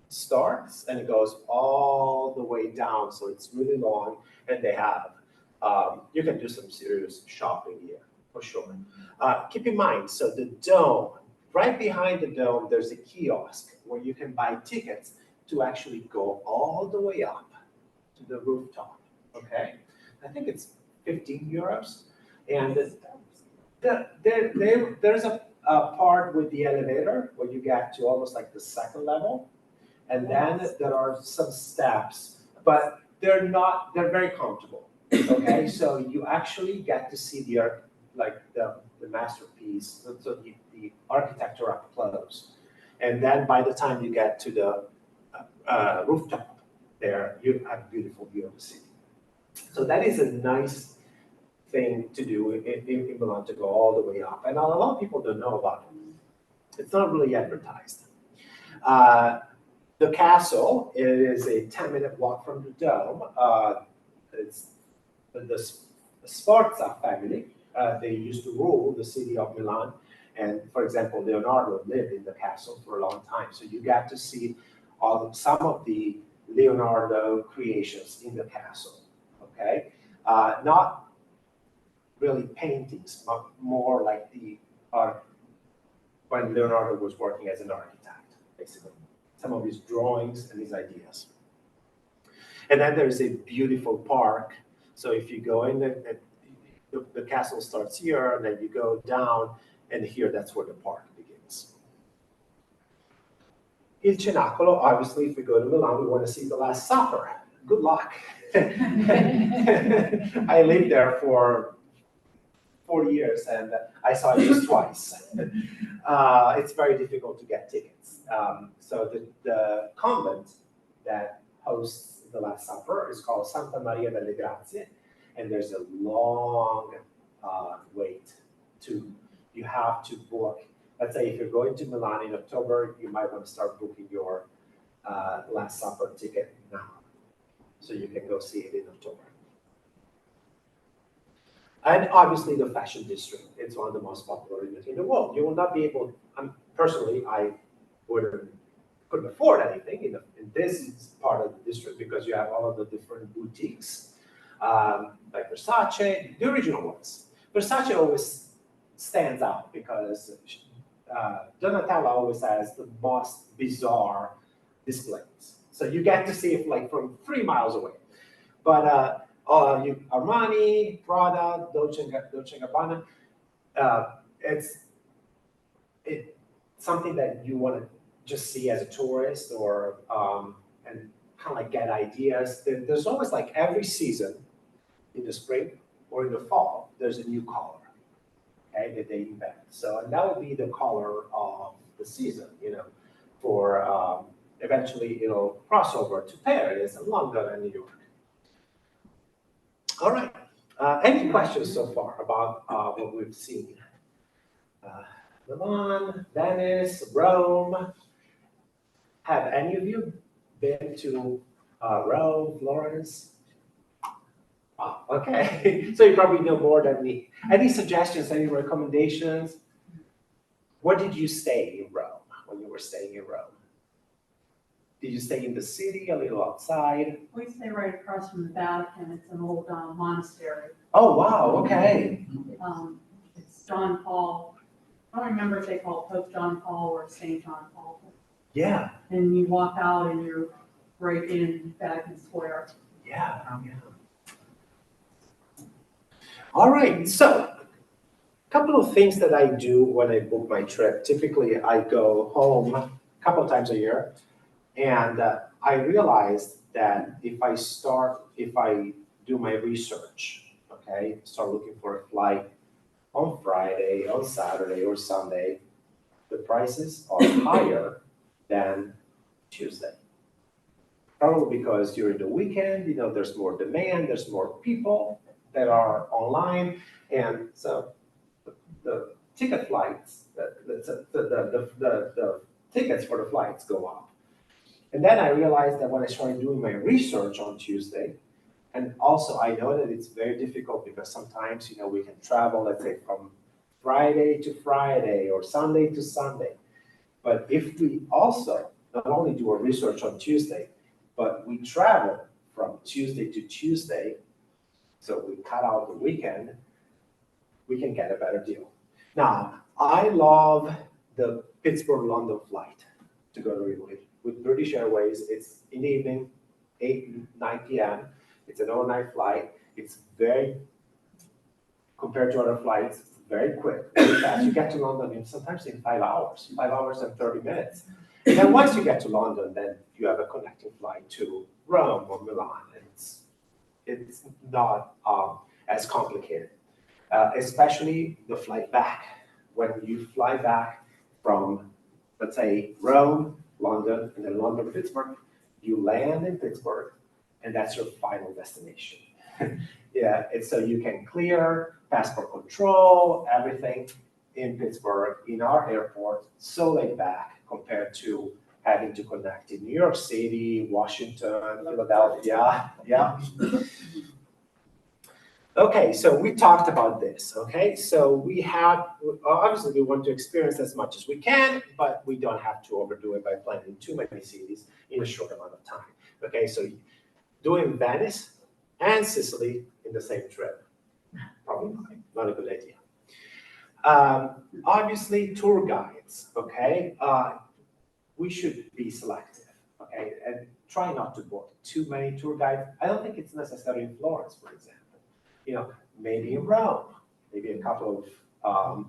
starts and it goes all the way down, so it's really long, and they have, you can do some serious shopping here, for sure. Keep in mind, so the dome, right behind the dome, there's a kiosk where you can buy tickets to actually go all the way up to the rooftop, okay? I think it's 15 euros. And there's a part with the elevator where you get to almost like the second level. And then there are some steps, but they're very comfortable, okay? So you actually get to see the masterpiece, so the architecture up close. And then by the time you get to the rooftop there, you have a beautiful view of the city. So that is a nice thing to do in Milan, to go all the way up. And a lot of people don't know about it. It's not really advertised. The castle is a 10-minute walk from the dome. It's the Sforza family. They used to rule the city of Milan. And for example, Leonardo lived in the castle for a long time. So you got to see some of the Leonardo creations in the castle, okay? Not really paintings, but more like the art when Leonardo was working as an architect, basically. Some of his drawings and his ideas. And then there's a beautiful park. So if you go in, the castle starts here, and then you go down, and here, that's where the park begins. Il Cenacolo, obviously, if we go to Milan, we want to see the Last Supper. Good luck. I lived there for 40 years, and I saw it just twice. It's very difficult to get tickets. So the convent that hosts the Last Supper is called Santa Maria delle Grazie, and there's a long wait you have to book. Let's say if you're going to Milan in October, you might want to start booking your Last Supper ticket now, so you can go see it in October. And obviously the fashion district, it's one of the most popular in the world. You will not be able, personally, I couldn't afford anything in this part of the district because you have all of the different boutiques, like Versace, the original ones. Versace always stands out because Donatella always has the most bizarre displays. So you get to see it like from 3 miles away. But Armani, Prada, Dolce & Gabbana, it's something that you want to just see as a tourist, or and kind of like get ideas. There's always, like, every season in the spring or in the fall, there's a new color, okay, that they invent. So, and that will be the color of the season, for eventually it'll cross over to Paris and London and New York. All right. Any questions so far about what we've seen? Milan, Venice, Rome. Have any of you been to Rome, Florence? Oh, okay. So you probably know more than me. Any suggestions, any recommendations? Where did you stay in Rome when you were staying in Rome? Did you stay in the city, a little outside? We stay right across from the Vatican. It's an old monastery. Oh, wow, okay. It's John Paul. I don't remember if they call it Pope John Paul or St. John Paul. Yeah. And you walk out and you're right in Vatican Square. Yeah. All right, so a couple of things that I do when I book my trip. Typically, I go home a couple of times a year, and I realized that if I do my research, okay, start looking for a flight on Friday, on Saturday, or Sunday, the prices are higher than Tuesday. Probably because during the weekend, there's more demand, there's more people that are online, and so the ticket flights, the tickets for the flights go up. And then I realized that when I started doing my research on Tuesday, and also I know that it's very difficult because sometimes, we can travel, let's say from Friday to Friday or Sunday to Sunday. But if we also not only do our research on Tuesday, but we travel from Tuesday to Tuesday, so we cut out the weekend, we can get a better deal. Now, I love the Pittsburgh-London flight to go to Italy. With British Airways, it's in the evening, 9 p.m. It's an overnight flight. It's very, compared to other flights, it's very quick, very fast. You get to London sometimes in 5 hours and 30 minutes. And then once you get to London, then you have a connecting flight to Rome or Milan. It's not as complicated, especially the flight back. When you fly back from, let's say, Rome, London, and then London, Pittsburgh, you land in Pittsburgh, and that's your final destination. Yeah, and so you can clear passport control, everything in Pittsburgh, in our airport, so laid back compared to having to connect in New York City, Washington, Philadelphia. Yeah. Okay, so we talked about this, okay? So we have, obviously we want to experience as much as we can, but we don't have to overdo it by planning too many cities in a short amount of time. Okay, so doing Venice and Sicily in the same trip, probably not a good idea. Obviously tour guides, okay? We should be selective, okay? And try not to book too many tour guides. I don't think it's necessary in Florence, for example. Maybe in Rome, maybe a couple of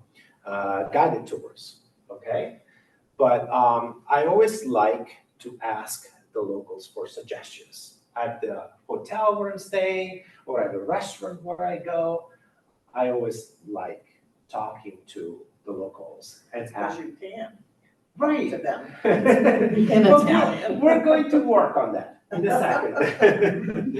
guided tours, okay? But I always like to ask the locals for suggestions. At the hotel where I'm staying or at the restaurant where I go, I always like talking to the locals and Because you can right. to them in Italian. We're going to work on that in a second.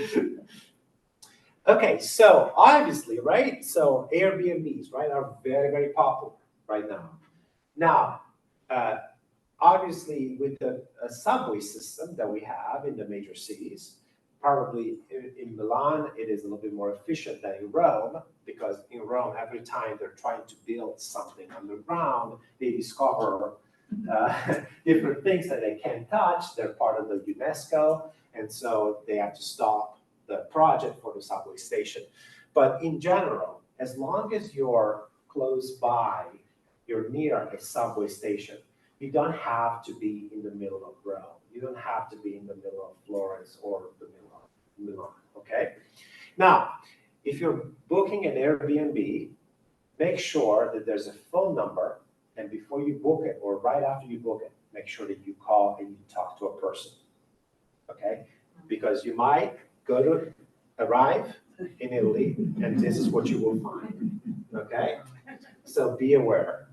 Okay, so obviously, right? So Airbnbs, right, are very, very popular right now. Now, obviously, with the subway system that we have in the major cities, probably in Milan, it is a little bit more efficient than in Rome, because in Rome, every time they're trying to build something underground, they discover different things that they can't touch. They're part of the UNESCO, and so they have to stop the project for the subway station. But in general, as long as you're close by, you're near a subway station, you don't have to be in the middle of Rome. You don't have to be in the middle of Florence or the middle of Milan, okay? Now, if you're booking an Airbnb, make sure that there's a phone number, and before you book it or right after you book it, make sure that you call and you talk to a person, okay? Because you might arrive in Italy, and this is what you will find, okay? So be aware.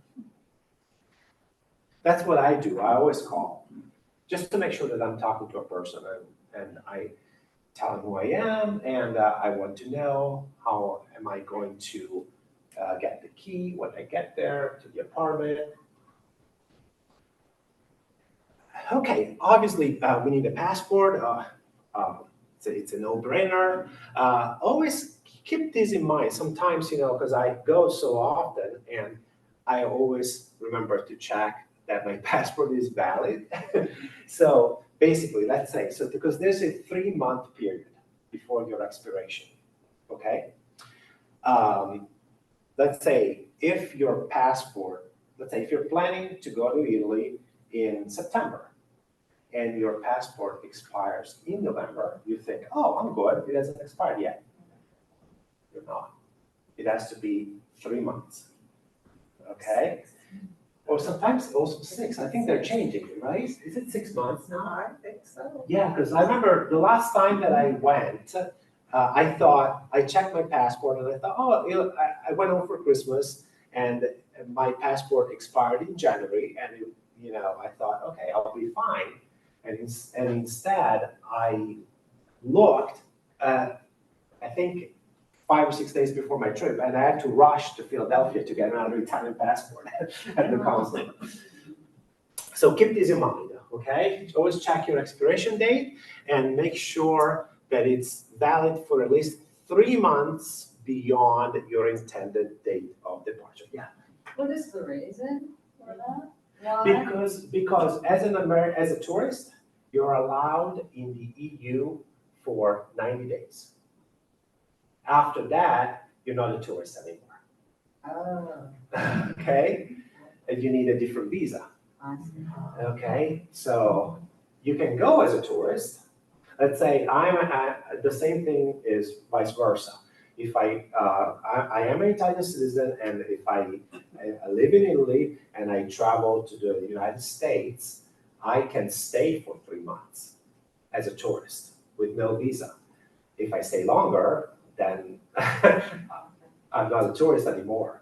That's what I do. I always call, just to make sure that I'm talking to a person, and I tell them who I am, and I want to know how am I going to get the key when I get there to the apartment. Okay, obviously we need a passport. It's a no-brainer. Always keep this in mind. Sometimes, because I go so often, and I always remember to check that my passport is valid. So basically, let's say, because there's a 3-month period before your expiration, okay? Let's say if your passport, if you're planning to go to Italy in September, and your passport expires in November, you think, oh, I'm good, it hasn't expired yet. You're not. It has to be 3 months, okay? or sometimes also 6. I think they're changing, right? Is it 6 months now? I think so. Yeah, because I remember the last time that I went, I thought, I checked my passport and I thought, oh, I went home for Christmas and my passport expired in January and, I thought, okay, I'll be fine. And instead, I looked, I think 5 or 6 days before my trip, and I had to rush to Philadelphia to get another Italian passport at the consulate. So keep this in mind, okay? Always check your expiration date and make sure that it's valid for at least 3 months beyond your intended date of departure. Yeah. What is the reason for that? Why? Because as a tourist, you're allowed in the EU for 90 days. After that, you're not a tourist anymore. Oh, Okay? And you need a different visa. I see. Okay? So you can go as a tourist. Let's say the same thing is vice versa. If I am an Italian citizen and if I live in Italy and I travel to the United States, I can stay for 3 months as a tourist with no visa. If I stay longer, then I'm not a tourist anymore.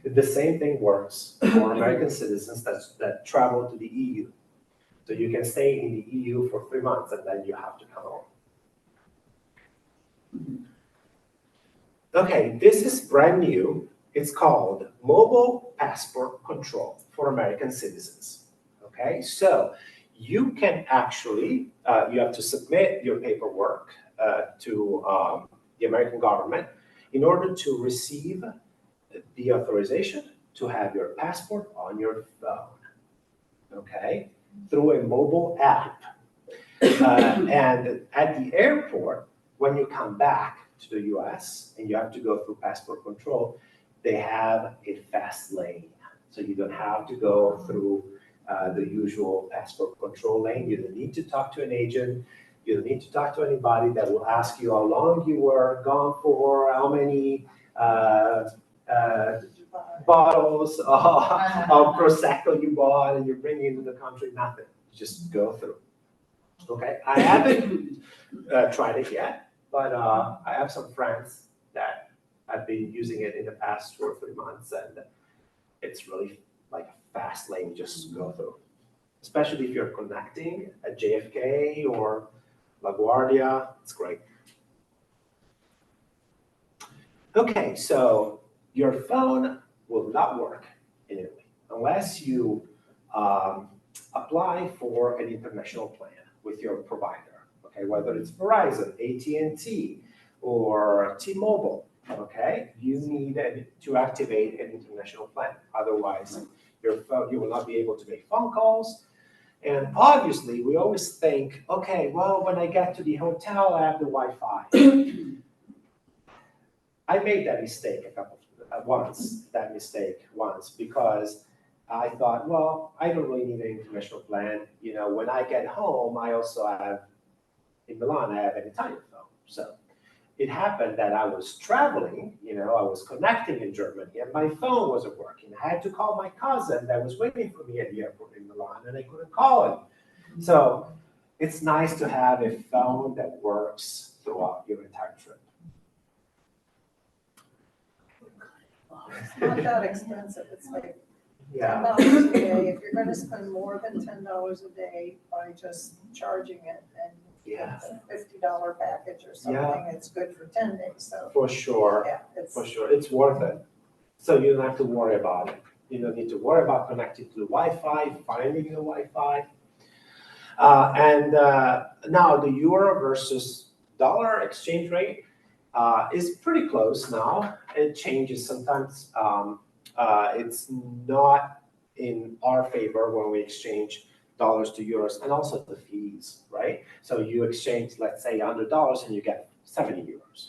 The same thing works for American citizens that travel to the EU. So you can stay in the EU for 3 months and then you have to come home. Okay, this is brand new. It's called Mobile Passport Control for American citizens. Okay, so you can actually, you have to submit your paperwork to the American government in order to receive the authorization to have your passport on your phone, okay, through a mobile app. And at the airport, when you come back to the US and you have to go through passport control, they have a fast lane. So you don't have to go through the usual passport control lane. You don't need to talk to an agent. You don't need to talk to anybody that will ask you how long you were gone for, how many bottles of Prosecco you bought and you're bringing into the country, nothing. Just go through. Okay, I haven't tried it yet, but I have some friends that have been using it in the past 2 or 3 months, and it's really like a fast lane, just go through. Especially if you're connecting at JFK or LaGuardia, it's great. Okay, so your phone will not work in Italy unless you apply for an international plan with your provider, okay? Whether it's Verizon, AT&T, or T-Mobile, okay? You need to activate an international plan. Otherwise, your phone, you will not be able to make phone calls. And obviously, we always think, okay, well, when I get to the hotel, I have the Wi-Fi. I made that mistake once because I thought, well, I don't really need an international plan. When I get home, I also have, in Milan, I have an Italian phone. So it happened that I was traveling, I was connecting in Germany and my phone wasn't working. I had to call my cousin that was waiting for me at the airport in Milan and I couldn't call him. So it's nice to have a phone that works throughout your entire trip. It's not that expensive, it's like Yeah. $10 a day. If you're gonna spend more than $10 a day by just charging it and Yeah. a $50 package or something, it's good for 10 days, so. For sure. Yeah, it's. For sure, it's worth it. So you don't have to worry about it. You don't need to worry about connecting to the Wi-Fi, finding the Wi-Fi. Now the euro versus dollar exchange rate is pretty close now. It changes sometimes. It's not in our favor when we exchange dollars to euros, and also the fees, right? So you exchange, let's say, $100 and you get 70 euros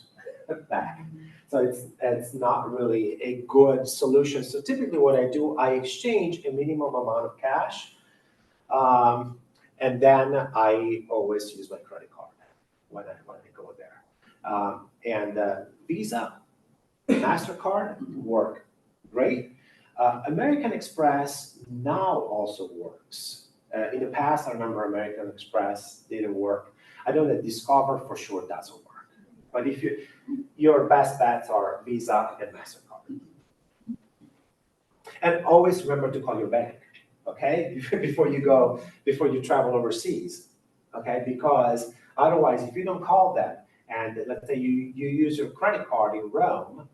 back. So it's not really a good solution. So typically what I do, I exchange a minimum amount of cash, and then I always use my credit card when I go there. Visa, MasterCard work great. American Express now also works. In the past, I remember American Express didn't work. I know that Discover for sure doesn't work. But if your best bets are Visa and MasterCard. And always remember to call your bank, okay? before you travel overseas, okay? Because otherwise, if you don't call them, and let's say you use your credit card in Rome,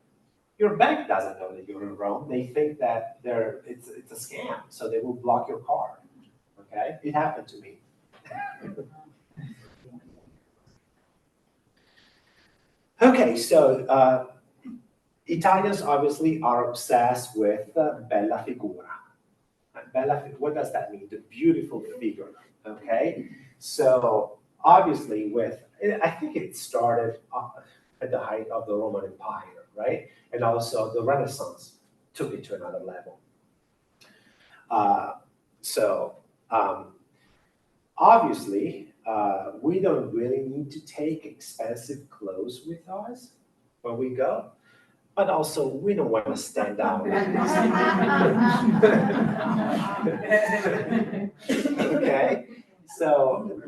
your bank doesn't know that you're in Rome. They think that it's a scam, so they will block your card, okay? It happened to me. Okay, so Italians obviously are obsessed with bella figura. What does that mean? The beautiful figure, okay? So obviously I think it started at the height of the Roman Empire, right? And also the Renaissance took it to another level. Obviously, we don't really need to take expensive clothes with us when we go, but also we don't want to stand out. Okay, so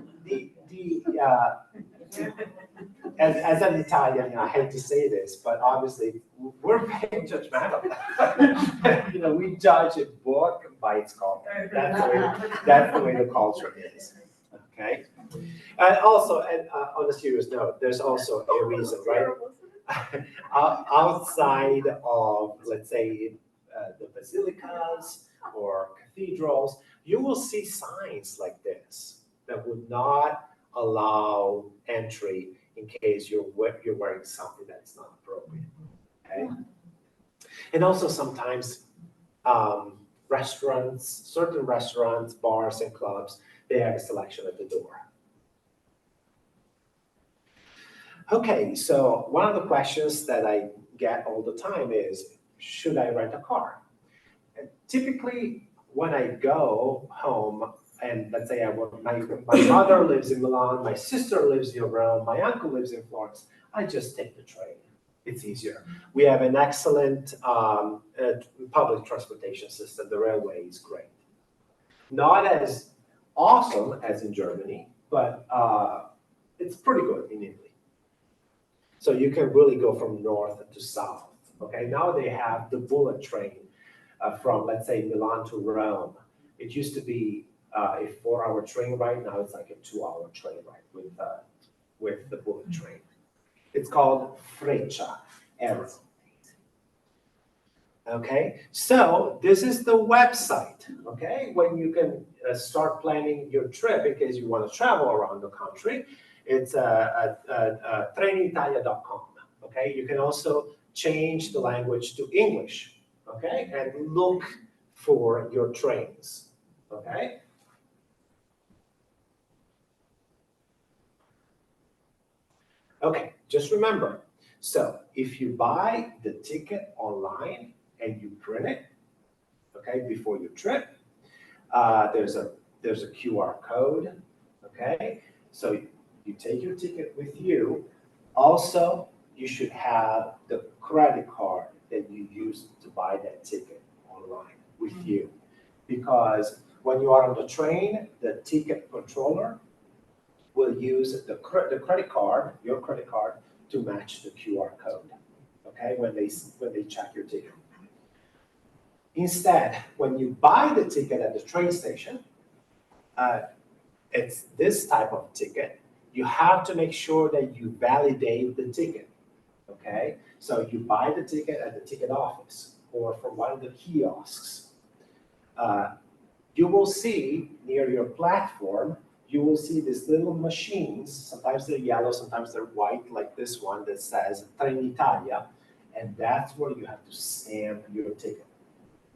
as an Italian, I hate to say this, but obviously we're very judgmental. We judge a book by its cover. That's the way the culture is. Okay, and also, on a serious note, there's also a reason, right? Outside of, let's say, the basilicas or cathedrals, you will see signs like this that would not allow entry in case you're wearing something that's not appropriate. Okay, and also sometimes certain restaurants, bars, and clubs, they have a selection at the door. Okay, so one of the questions that I get all the time is, should I rent a car? And typically, when I go home, and let's say my mother lives in Milan, my sister lives in Rome, my uncle lives in Florence, I just take the train. It's easier. We have an excellent public transportation system. The railway is great. Not as awesome as in Germany, but it's pretty good in Italy. So you can really go from north to south. Okay, now they have the bullet train from, let's say, Milan to Rome. It used to be a 4-hour train ride. Now it's like a 2-hour train ride with the bullet train. It's called Freccia Arrow. Okay, so this is the website, okay, when you can start planning your trip in case you want to travel around the country. It's trenitalia.com, okay? You can also change the language to English, okay, and look for your trains, okay? Okay, just remember, so if you buy the ticket online and you print it, okay, before your trip, there's a QR code, okay? So you take your ticket with you. Also, you should have the credit card that you used to buy that ticket online with you. Because when you are on the train, the ticket controller will use the credit card, your credit card, to match the QR code, okay, when they check your ticket. Instead, when you buy the ticket at the train station, it's this type of ticket. You have to make sure that you validate the ticket, okay? So you buy the ticket at the ticket office or from one of the kiosks. You will see near your platform, you will see these little machines. Sometimes they're yellow, sometimes they're white, like this one that says Trenitalia, and that's where you have to stamp your ticket,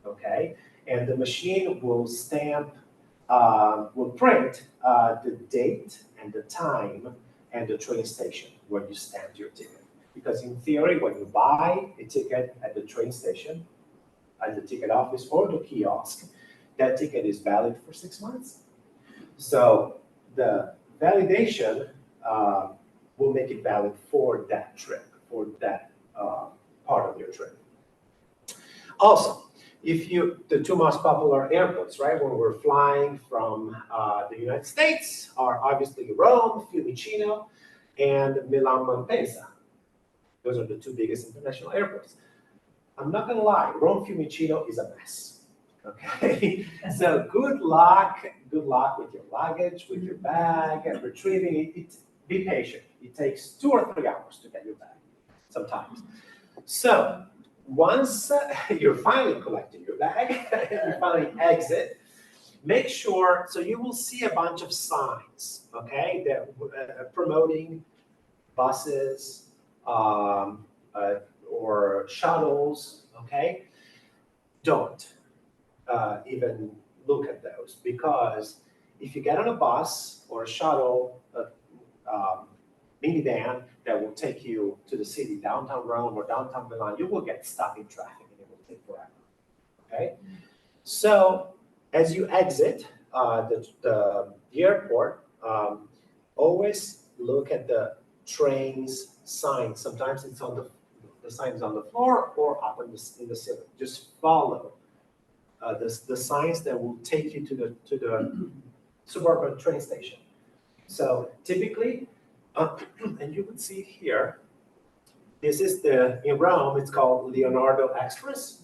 okay? And the machine will stamp, will print the date and the time and the train station where you stamped your ticket. Because in theory, when you buy a ticket at the train station, at the ticket office or the kiosk, that ticket is valid for 6 months. So the validation will make it valid for that trip, for that part of your trip. Also, The two most popular airports, right, when we're flying from the United States are obviously Rome, Fiumicino, and Milan Malpensa. Those are the two biggest international airports. I'm not gonna lie, Rome Fiumicino is a mess. Okay, so good luck with your luggage, with your bag, and retrieving it. Be patient. It takes 2 or 3 hours to get your bag, sometimes. So once you're finally collecting your bag, you finally exit, make sure, so you will see a bunch of signs, okay, that promoting buses or shuttles, okay? Don't even look at those, because if you get on a bus or a shuttle, minivan that will take you to the city, downtown Rome or downtown Milan, you will get stuck in traffic and it will take forever, okay? So as you exit the airport, always look at the train's sign. Sometimes it's on the sign's on the floor or up in the ceiling. Just follow the signs that will take you to the suburban train station. So typically, and you can see it here, this is in Rome, it's called Leonardo Express.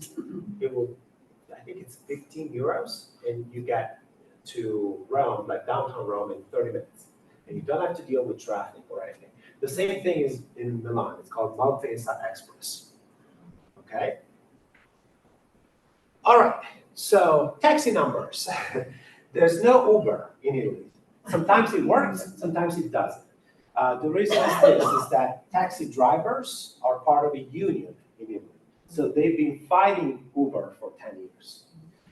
I think it's 15 euros, and you get to Rome, like downtown Rome, in 30 minutes. And you don't have to deal with traffic or anything. The same thing is in Milan. It's called Malpensa Express. Okay? All right, so taxi numbers. There's no Uber in Italy. Sometimes it works, sometimes it doesn't. The reason is that taxi drivers are part of a union in Italy. So they've been fighting Uber for 10 years.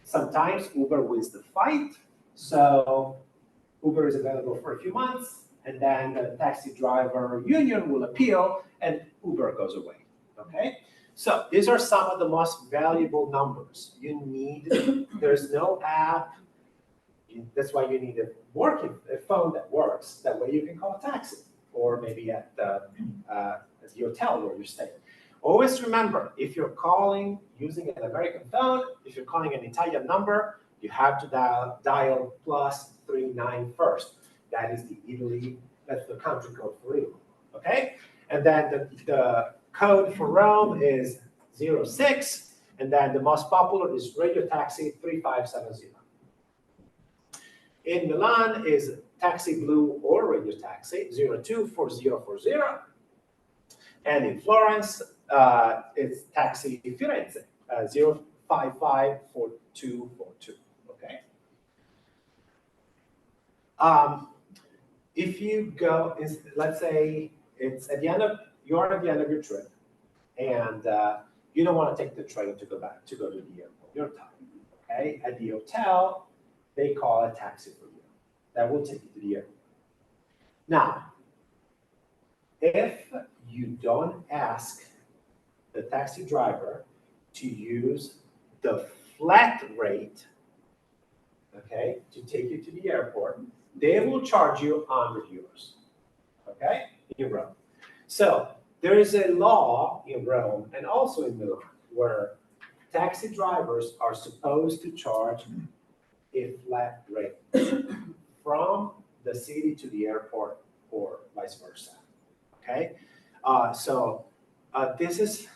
Sometimes Uber wins the fight, so Uber is available for a few months, and then the taxi driver union will appeal, and Uber goes away, okay? So these are some of the most valuable numbers. There's no app. That's why you need a phone that works. That way you can call a taxi, or maybe at the hotel where you're staying. Always remember, if you're calling using an American phone, if you're calling an Italian number, you have to dial +39 first. That is that's the country code for Italy, okay? And then the code for Rome is 06, and then the most popular is Radio Taxi 3570. In Milan is Taxi Blue or Radio Taxi 024040. And in Florence, it's Taxi Firenze 0554242. Okay. If you go, let's say it's you're at the end of your trip, and you don't want to take the train to go to the airport. You're tired. Okay. At the hotel, they call a taxi for you. That will take you to the airport. Now, if you don't ask the taxi driver to use the flat rate, okay, to take you to the airport, they will charge you 100 euros, okay, in Rome. So there is a law in Rome and also in Milan where taxi drivers are supposed to charge a flat rate from the city to the airport or vice versa, okay? So this is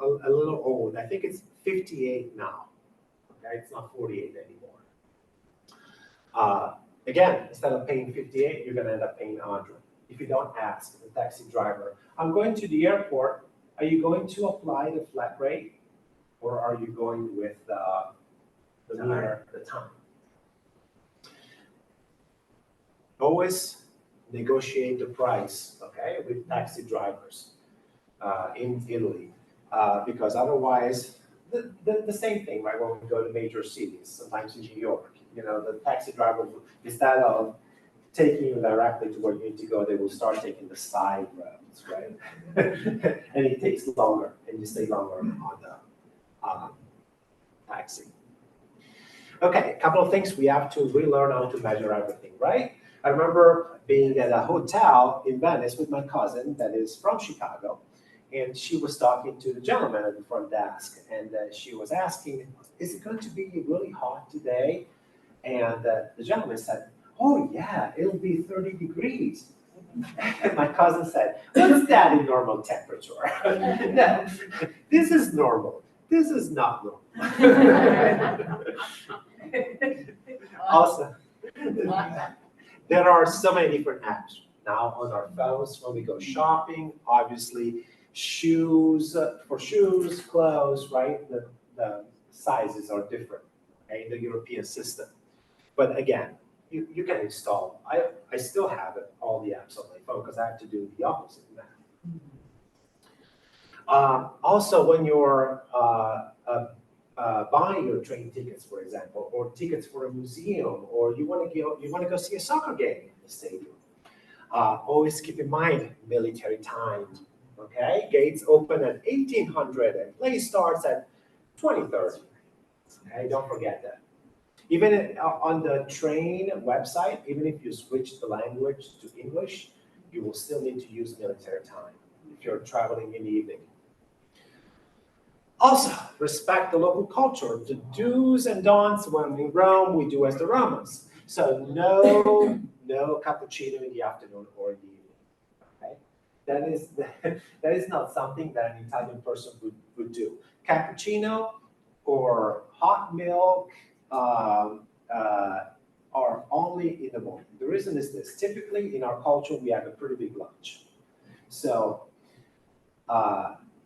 a little old. I think it's 58 now, okay? It's not 48 anymore. Again, instead of paying 58, you're gonna end up paying 100. If you don't ask the taxi driver, I'm going to the airport, are you going to apply the flat rate? Or are you going with the time? Always negotiate the price, okay, with taxi drivers in Italy, because otherwise, the same thing, right? When we go to major cities, sometimes in New York, the taxi driver, instead of taking you directly to where you need to go, they will start taking the side roads, right? And it takes longer, and you stay longer on the taxi. Okay, a couple of things. We have to relearn how to measure everything, right? I remember being at a hotel in Venice with my cousin that is from Chicago, and she was talking to the gentleman at the front desk, and she was asking, is it going to be really hot today? And the gentleman said, oh yeah, it'll be 30 degrees. And my cousin said, what's that in normal temperature? No, this is normal. This is not normal. Also, there are so many different apps now on our phones when we go shopping. Obviously, shoes, for shoes, clothes, right? The sizes are different, okay, in the European system. But again, you can install. I still have it, all the apps on my phone because I have to do the opposite now. Also, when you're buying your train tickets, for example, or tickets for a museum, or you want to go see a soccer game in the stadium, always keep in mind military time. Okay, gates open at 1800 and play starts at 2030. Okay, don't forget that. Even on the train website, even if you switch the language to English, you will still need to use military time if you're traveling in the evening. Also, respect the local culture. The do's and don'ts when in Rome, we do as the Romans. So no cappuccino in the afternoon or in the evening. Okay? That is not something that an Italian person would do. Cappuccino or hot milk are only in the morning. The reason is this. Typically, in our culture, we have a pretty big lunch. So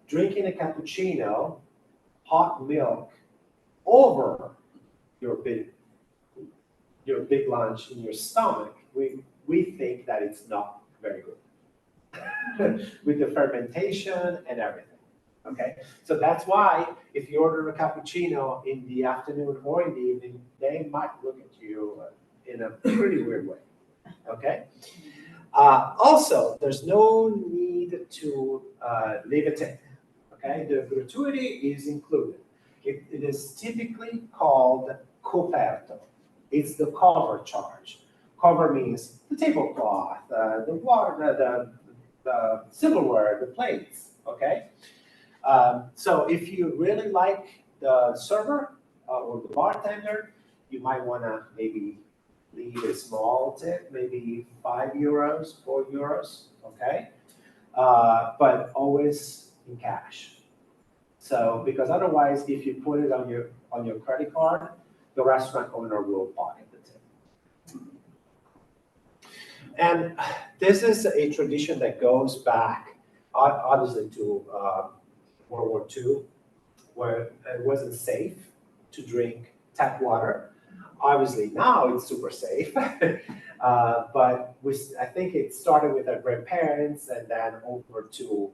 drinking a cappuccino, hot milk over your big lunch in your stomach, we think that it's not very good with the fermentation and everything. Okay, so that's why if you order a cappuccino in the afternoon or in the evening, they might look at you in a pretty weird way. Okay. Also, there's no need to leave a tip. Okay, the gratuity is included. It is typically called coperto. It's the cover charge. Cover means the tablecloth, the water, the silverware, the plates. Okay. So if you really like the server or the bartender, you might want to maybe leave a small tip, maybe €5, €4, okay? But always in cash. So because otherwise, if you put it on your credit card, the restaurant owner will pocket the tip. And this is a tradition that goes back, obviously, to World War II, where it wasn't safe to drink tap water. Obviously, now it's super safe, but I think it started with our grandparents and then over to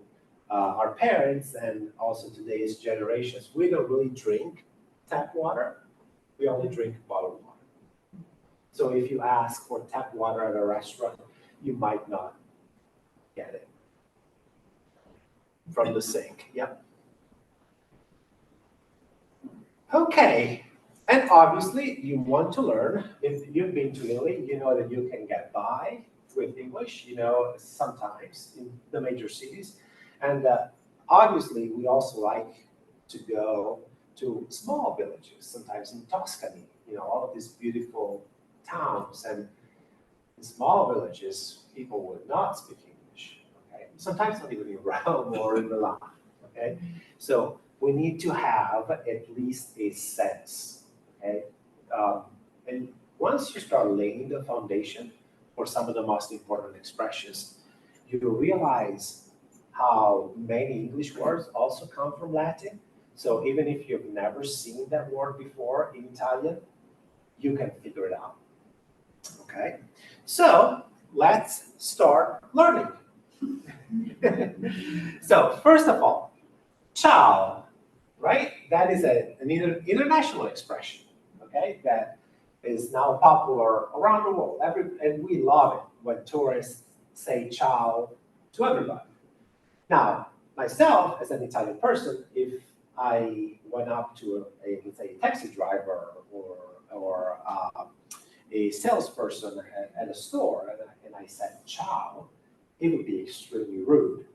our parents and also today's generations. We don't really drink tap water. We only drink bottled water. So if you ask for tap water at a restaurant, you might not get it from the sink. Yep. Okay. And obviously, you want to learn. If you've been to Italy, you know that you can get by with English, sometimes in the major cities. And obviously, we also like to go to small villages, sometimes in Tuscany, all of these beautiful towns. And in small villages, people would not speak English. Okay? Sometimes not even in Rome or in Milan. Okay? So we need to have at least a sense. Okay? And once you start laying the foundation for some of the most important expressions, you will realize how many English words also come from Latin. So even if you've never seen that word before in Italian, you can figure it out. Okay? So let's start learning. So first of all, ciao, right? That is an international expression. Okay, that is now popular around the world. And we love it when tourists say ciao to everybody. Now, myself, as an Italian person, if I went up to let's say, a taxi driver or a salesperson at a store and I said ciao, it would be extremely rude.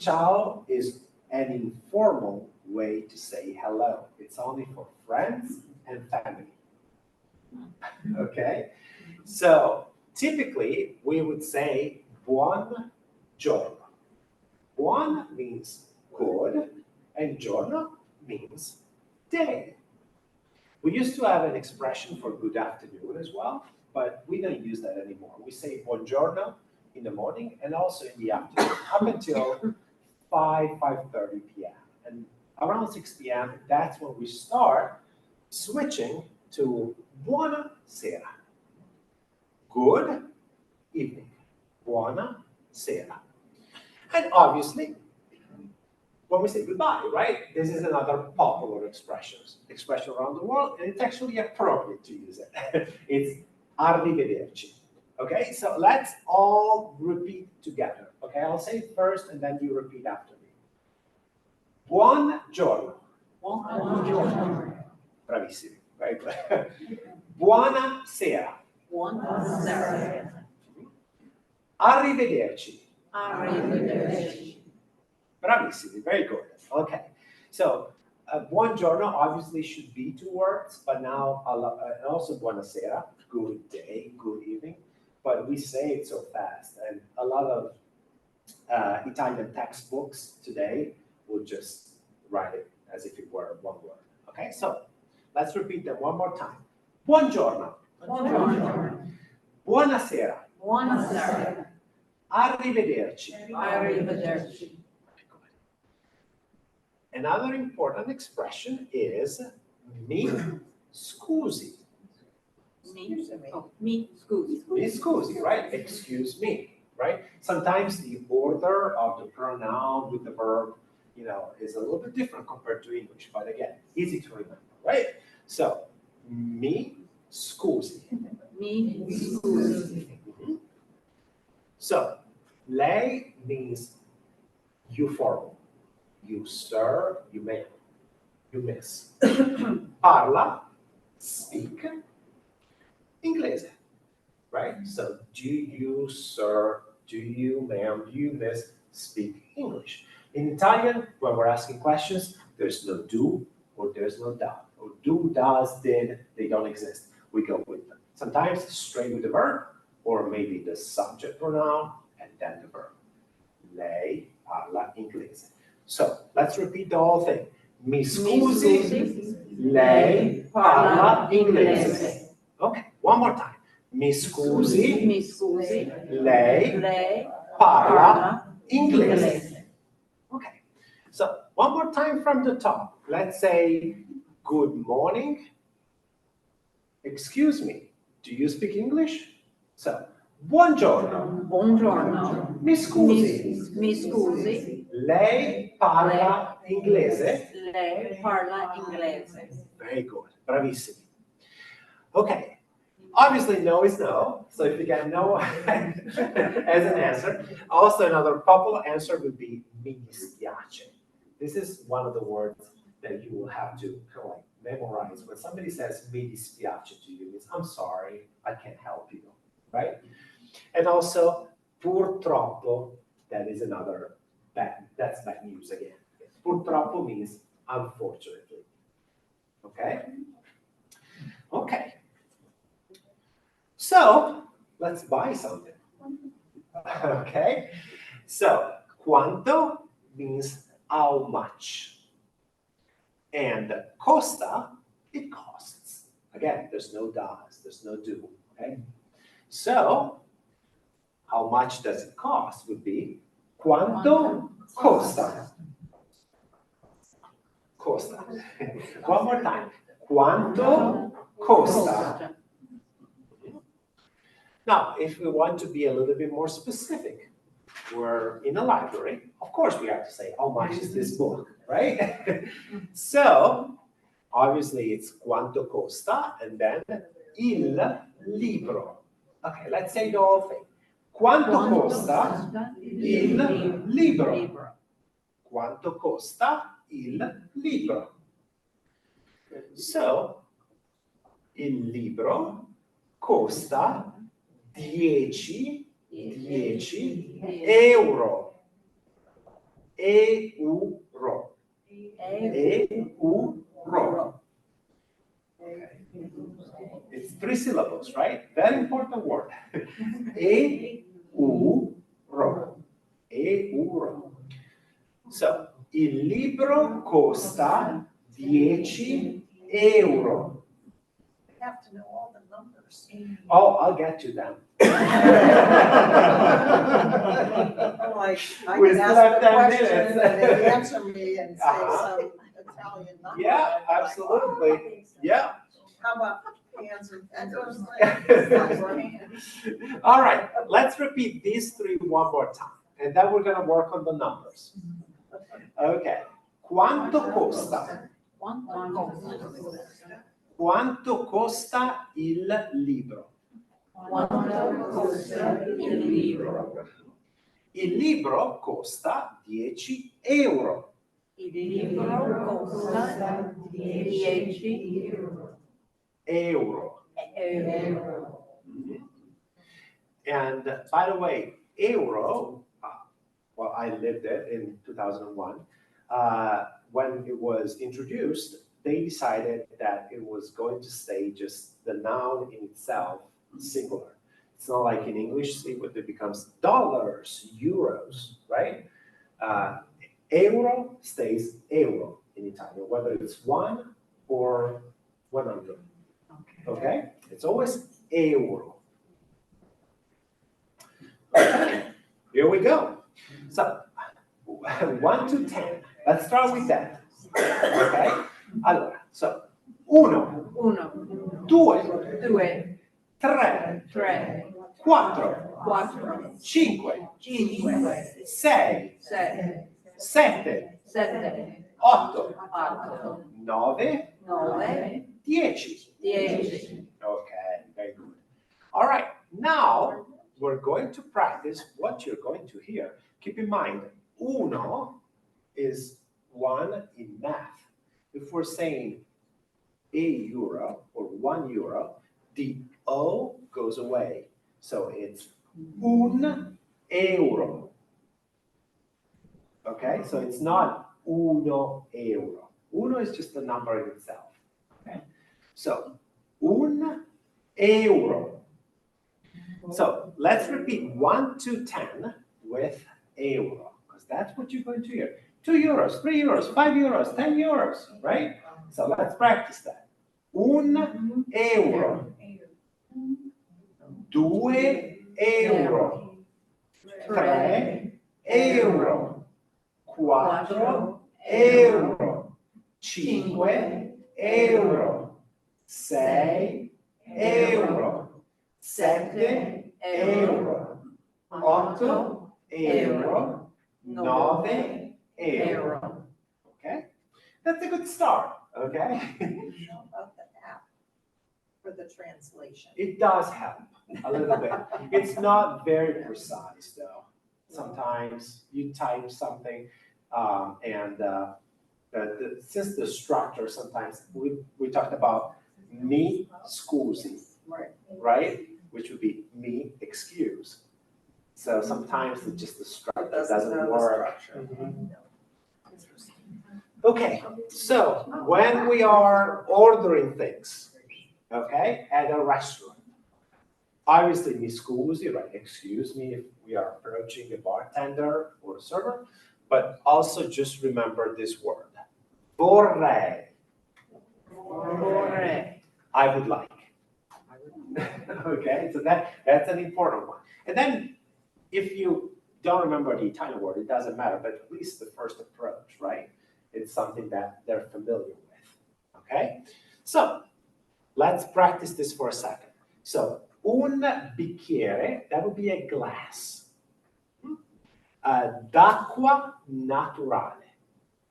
Ciao is an informal way to say hello. It's only for friends and family. Okay? So typically we would say buon giorno. Buon means good and giorno means day. We used to have an expression for good afternoon as well, but we don't use that anymore. We say buongiorno in the morning and also in the afternoon up until 5:30 p.m. And around 6 p.m., that's when we start switching to buona sera. Good evening. Buona sera. And obviously, when we say goodbye, right? This is another popular expression around the world, and it's actually appropriate to use it. It's arrivederci. Okay, so let's all repeat together. Okay, I'll say it first and then you repeat after me. Buongiorno. Buongiorno. Bravissimi. Very good. Buona sera. Buonasera. Arrivederci. Arrivederci. Bravissimi. Very good. Okay. So buongiorno obviously should be 2 words, but now and also buonasera, good day, good evening. But we say it so fast, and a lot of Italian textbooks today will just write it as if it were 1 word. Okay, so let's repeat them one more time. Buongiorno. Buongiorno. Buonasera. Buonasera. Arrivederci. Arrivederci. Another important expression is mi scusi. Mi scusi. Mi scusi, right? Excuse me, right? Sometimes the order of the pronoun with the verb, is a little bit different compared to English, but again, easy to remember, right? So, mi scusi. Mi scusi. Mhm. So, lei means you formal, you sir, you ma'am, you miss. Parla, speak, inglese, right? So do you, sir, do you, ma'am, do you, miss, speak English? In Italian, when we're asking questions, there's no do or there's no da. Or do, does, did, they don't exist. We go with them. Sometimes straight with the verb, or maybe the subject pronoun and then the verb. Lei parla inglese. So let's repeat the whole thing. Mi scusi, lei parla inglese. Okay, one more time. Mi scusi, Mi scusi. lei parla Parla inglese. Okay, so one more time from the top. Let's say good morning. Excuse me, do you speak English? So, buongiorno. Buongiorno. Mi scusi, Mi scusi. lei parla inglese? Lei parla inglese. Very good, bravissimi. Okay, obviously no is no, so if you get no as an answer, also another popular answer would be mi dispiace. This is one of the words that you will have to kind of like memorize. When somebody says mi dispiace to you, it's I'm sorry, I can't help you, right? And also purtroppo, that is another that's bad news again. Purtroppo means unfortunately. Okay? Okay. So let's buy something. Okay? So quanto means how much. And costa, it costs. Again, there's no does, there's no do. Okay? So how much does it cost would be quanto costa. Costa. One more time. Quanto costa. Now, if we want to be a little bit more specific, we're in a library. Of course, we have to say, how much is this book, right? So, obviously, it's quanto costa, and then il libro. Okay, let's say the whole thing. Quanto costa il libro? Quanto costa il libro? So, il libro costa 10 euro. euro. Euro. It's 3 syllables, right? Very important word. Euro. Euro. So, il libro costa 10 euro. I have to know all the numbers. Oh, I'll get to them. Oh, I We can still ask have the 10 question minutes. and they answer me and say Uh-huh. some Italian number. Yeah, and I'm like, absolutely. Yeah. How about hands and fingers? All right, let's repeat these 3 one more time, and then we're gonna work on the numbers. Okay. Quanto costa? Quanto costa il libro? Il libro costa 10 euro. Euro. And by the way, euro, well, I lived it in 2001. When it was introduced, they decided that it was going to stay just the noun in itself, singular. It's not like in English, it becomes dollars, euros, right? Euro stays euro in Italian, whether it's 1 or 100. Okay? It's always euro. Okay, here we go. So, 1 to 10. Let's start with that. Okay? Allora, so, 1, 2, 3, 4, 5, 6, 7, 8, 9, 10. Okay, very good. All right, now we're going to practice what you're going to hear. Keep in mind, uno is 1 in math. If we're saying €1 or €1, the O goes away. So it's un euro. Okay, so it's not uno euro. Uno is just a number in itself. Okay, so un euro. So let's repeat 1 to 10 with euro, because that's what you're going to hear. €2, €3, €5, €10, right? So let's practice that. Un euro. 2 euro. 3 euro. 4 euro. 5 euro. 6 euro. 7 euro. 8 euro. 9 euro. Okay? That's a good start, okay? How about the app for the translation? It does help a little bit. It's not very precise though. Sometimes you type something since the structure sometimes, we talked about mi scusi, right? Which would be me excuse. So sometimes it's just the structure doesn't work. Okay, so when we are ordering things, okay, at a restaurant, obviously mi scusi, right? Excuse me if we are approaching a bartender or a server, but also just remember this word, vorrei. I would like. Okay, so that's an important one. And then if you don't remember the Italian word, it doesn't matter, but at least the first approach, right? It's something that they're familiar with, okay? So let's practice this for a second. So un bicchiere, that would be a glass. D'acqua naturale,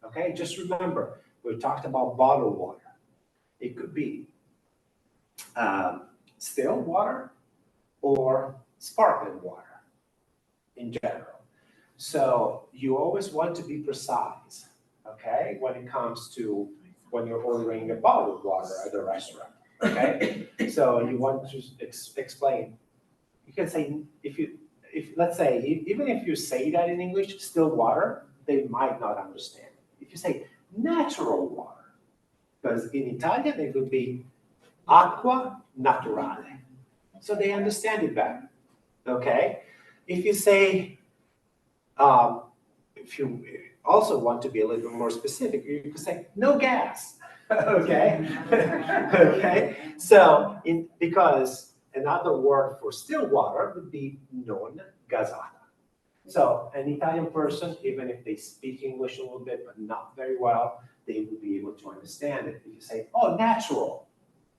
okay? Just remember, we talked about bottled water. It could be still water or sparkling water in general. So you always want to be precise, okay, when it comes to when you're ordering a bottled water at a restaurant, okay? So you want to explain. You can say, if let's say, even if you say that in English, still water, they might not understand. If you say natural water, because in Italian it would be acqua naturale. So they understand it better, okay? If you say, if you also want to be a little bit more specific, you can say no gas, okay? Okay, so because another word for still water would be non gasata. So an Italian person, even if they speak English a little bit, but not very well, they would be able to understand it. If you say, oh, natural,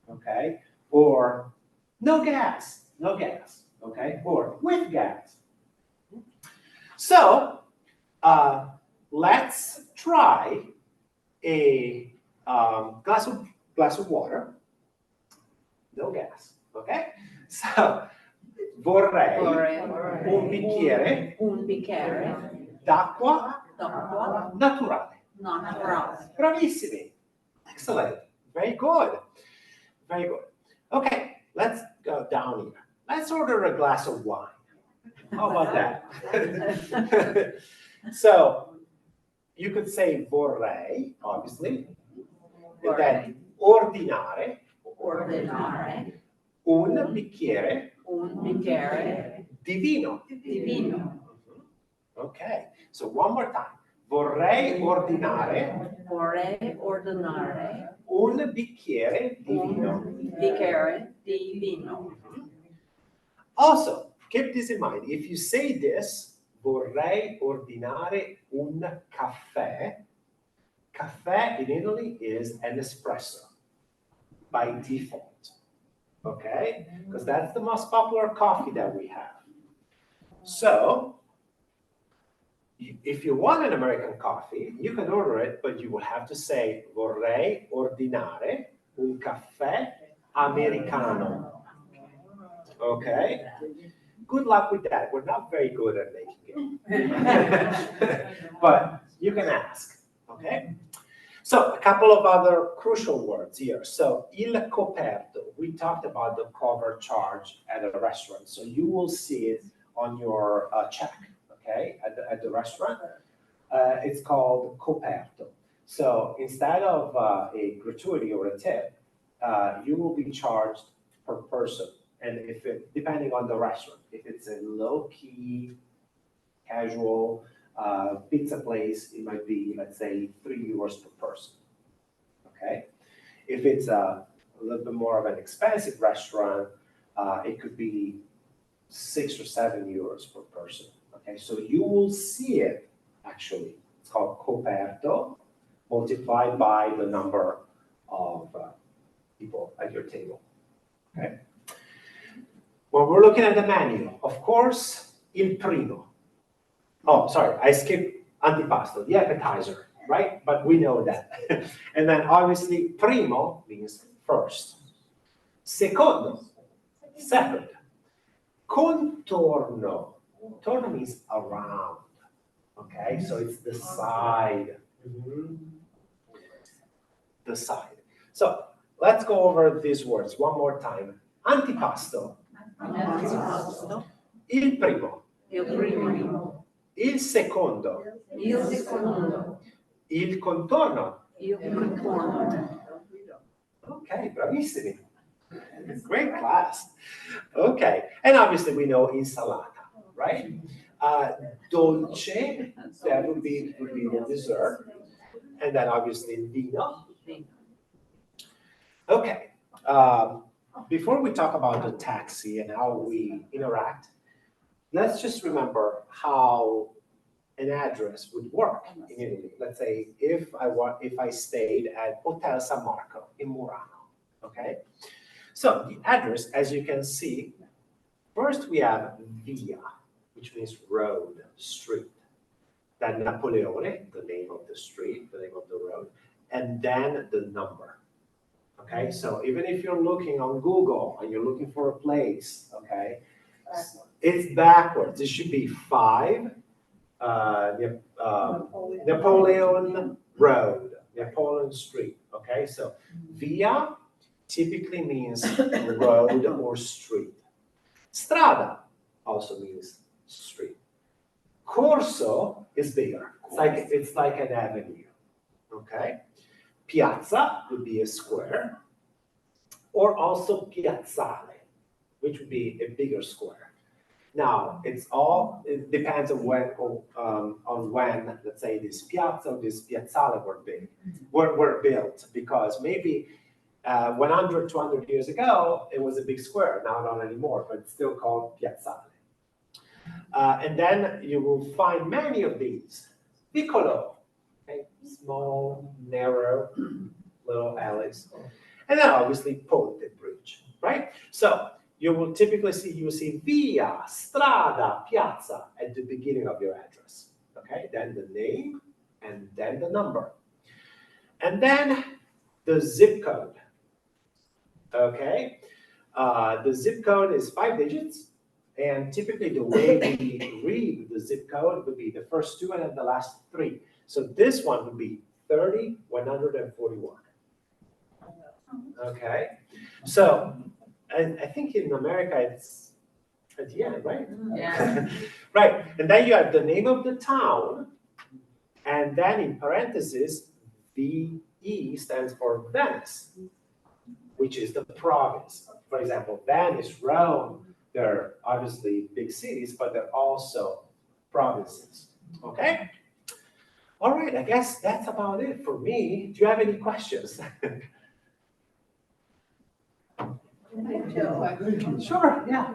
okay? Or no gas, okay? Or with gas. So let's try a glass of water, no gas, okay? So vorrei un bicchiere d'acqua naturale. Bravissimi. Excellent. Very good. Very good. Okay, let's go down here. Let's order a glass of wine. How about that? So you could say vorrei, obviously, and then ordinare un bicchiere di vino. Okay, so one more time. Vorrei ordinare un bicchiere di vino. Also, keep this in mind. If you say this, vorrei ordinare un caffè. Caffè in Italy is an espresso by default. Okay? Because that's the most popular coffee that we have. So, if you want an American coffee, you can order it, but you will have to say vorrei ordinare un caffè americano. Okay? Good luck with that. We're not very good at making it. But you can ask. Okay? So a couple of other crucial words here. So il coperto. We talked about the cover charge at a restaurant. So you will see it on your check. Okay, at the restaurant, it's called coperto. So instead of a gratuity or a tip, you will be charged per person. And if it, depending on the restaurant, if it's a low-key, casual pizza place, it might be, let's say, €3 per person. Okay, if it's a little bit more of an expensive restaurant, it could be €6 or €7 per person. Okay, so you will see it, actually. It's called coperto, multiplied by the number of people at your table. Okay. When we're looking at the menu, of course, il primo. Oh, sorry, I skipped antipasto, the appetizer, right? But we know that. And then obviously, primo means first. Secondo, second. Contorno. Contorno means around. Okay, so it's the side. The side. So let's go over these words one more time. Antipasto. Il primo. Il secondo. Il contorno. Okay, bravissimi. Great class. Okay, and obviously we know insalata, right? Dolce, that would be the dessert. And then obviously vino. Okay, before we talk about the taxi and how we interact, let's just remember how an address would work in Italy. Let's say if I stayed at Hotel San Marco in Murano, okay? So the address, as you can see, first we have via, which means road, street. Then Napoleone, the name of the street, the name of the road, and then the number. Okay, so even if you're looking on Google and you're looking for a place, okay, it's backwards. It should be 5 Napoleon Road, Napoleon Street. Okay, so via typically means road or street. Strada also means street. Corso is bigger. It's like an avenue, okay? Piazza would be a square, or also piazzale, which would be a bigger square. Now, it depends on when, let's say, this piazza or this piazzale were built, because maybe 100, 200 years ago, it was a big square, now not anymore, but it's still called piazzale. And then you will find many of these. Piccolo, okay? Small, narrow, little alleys. And then obviously Ponte Bridge, right? So you will typically see via, strada, piazza at the beginning of your address, okay? Then the name, and then the number. And then the zip code, okay? The zip code is 5 digits. And typically the way we read the zip code would be the first 2 and then the last 3. So this one would be 30,141. Okay, so I think in America it's at the end, right? Yeah. Right, and then you have the name of the town, and then in parentheses, VE stands for Venice, which is the province. For example, Venice, Rome, they're obviously big cities, but they're also provinces, okay? All right, I guess that's about it for me. Do you have any questions? Sure, yeah.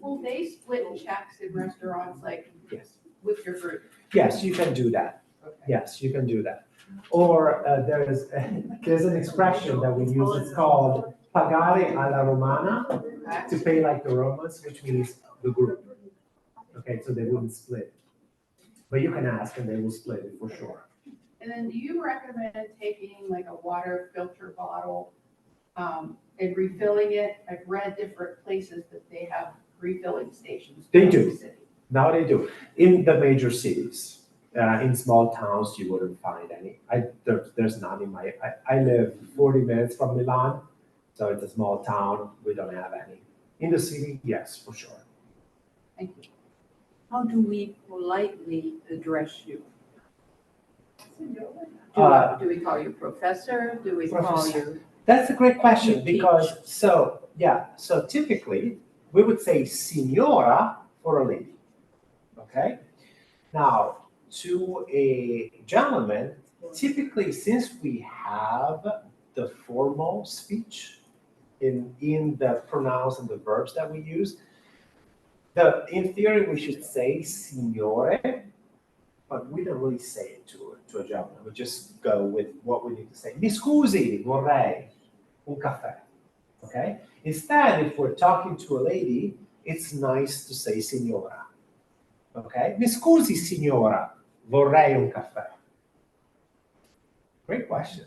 Will they split checks in restaurants like Yes. with your group? Yes, you can do that. Yes, you can do that. Or there's an expression that we use, it's called pagare alla romana, to pay like the Romans, which means the group. Okay, so they wouldn't split. But you can ask and they will split it for sure. And then do you recommend taking like a water filter bottle and refilling it? I've read different places that they have refilling stations. They throughout do. the city. Now they do. In the major cities, in small towns, you wouldn't find any. There's none in I live 40 minutes from Milan, so it's a small town. We don't have any. In the city, yes, for sure. Thank you. How do we politely address you? Do we call you professor? Do we call Professor. you? That's a great question You teach. because, so typically we would say signora for a lady, okay? Now, to a gentleman, typically since we have the formal speech in the pronouns and the verbs that we use, in theory we should say signore, but we don't really say it to a gentleman. We just go with what we need to say. Mi scusi, vorrei un caffè. Okay? Instead, if we're talking to a lady, it's nice to say signora. Okay? Mi scusi, signora, vorrei un caffè. Great question.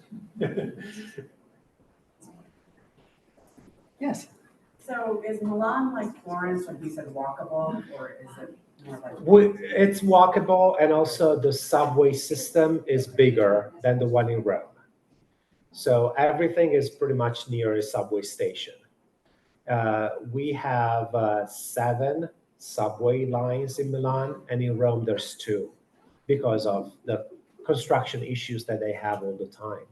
Yes. So is Milan like Florence when he said walkable, or is it more like? It's walkable, and also the subway system is bigger than the one in Rome. So everything is pretty much near a subway station. We have 7 subway lines in Milan, and in Rome there's 2 because of the construction issues that they have all the time,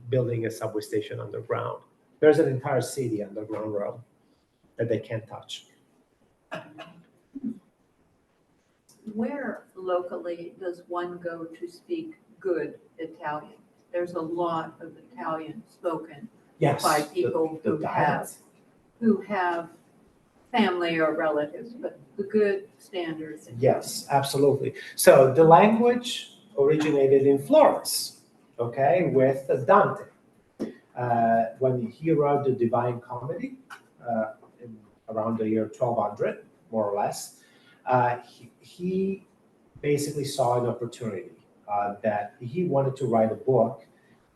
building a subway station underground. There's an entire city underground Rome that they can't touch. Where locally does one go to speak good Italian? There's a lot of Italian spoken Yes. by people the who have family or relatives, but the good standards. Yes, absolutely. So the language originated in Florence, okay, with Dante. When he wrote the Divine Comedy around the year 1200, more or less, he basically saw an opportunity that he wanted to write a book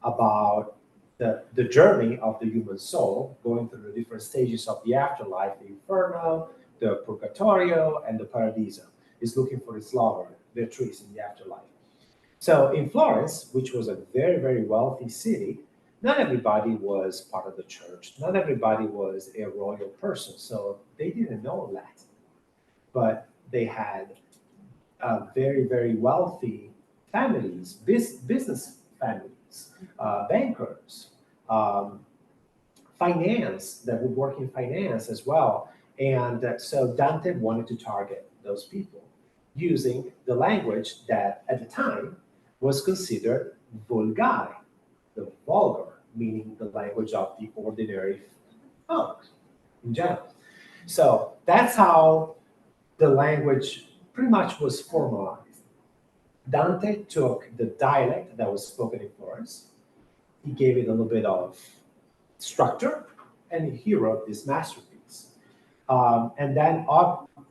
about the journey of the human soul, going through the different stages of the afterlife, the Inferno, the Purgatorio, and the Paradiso. He's looking for his lover, Beatrice, in the afterlife. So in Florence, which was a very, very wealthy city, not everybody was part of the church. Not everybody was a royal person, so they didn't know Latin. But they had very, very wealthy families, business families, bankers, finance, that would work in finance as well. And so Dante wanted to target those people using the language that at the time was considered vulgare, the vulgar, meaning the language of the ordinary folk in general. So that's how the language pretty much was formalized. Dante took the dialect that was spoken in Florence, he gave it a little bit of structure, and he wrote this masterpiece. And then,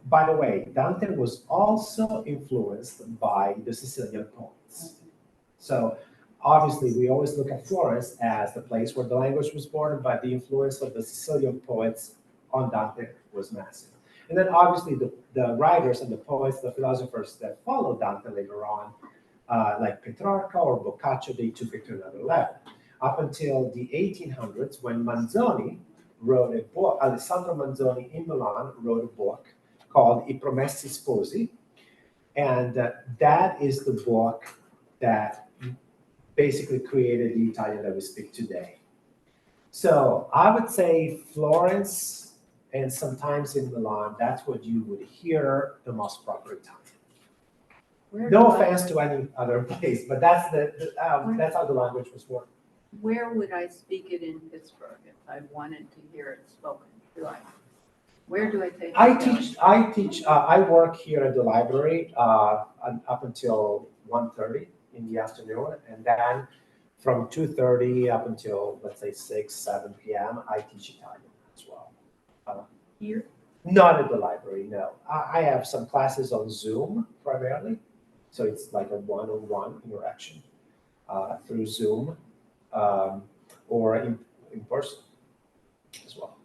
by the way, Dante was also influenced by the Sicilian poets. So obviously, we always look at Florence as the place where the language was born, but the influence of the Sicilian poets on Dante was massive. And then obviously the writers and the poets, the philosophers that followed Dante later on, like Petrarca or Boccaccio, they took it to another level. Up until the 1800s, when Manzoni wrote a book, Alessandro Manzoni in Milan wrote a book called I Promessi Sposi. And that is the book that basically created the Italian that we speak today. So I would say Florence and sometimes in Milan, that's what you would hear the most proper Italian. No offense to any other place, but that's that's how the language was born. Where would I speak it in Pittsburgh if I wanted to hear it spoken? Where do I take it? I work here at the library up until 1:30 in the afternoon, and then from 2:30 up until, let's say, 6, 7 p.m., I teach Italian as well. Here? Not at the library, no. I have some classes on Zoom primarily, so it's like a one-on-one interaction through Zoom or in person as well.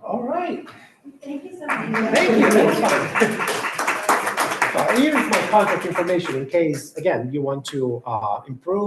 All right. Thank you so much. Thank you. Here's my contact information in case, again, you want to improve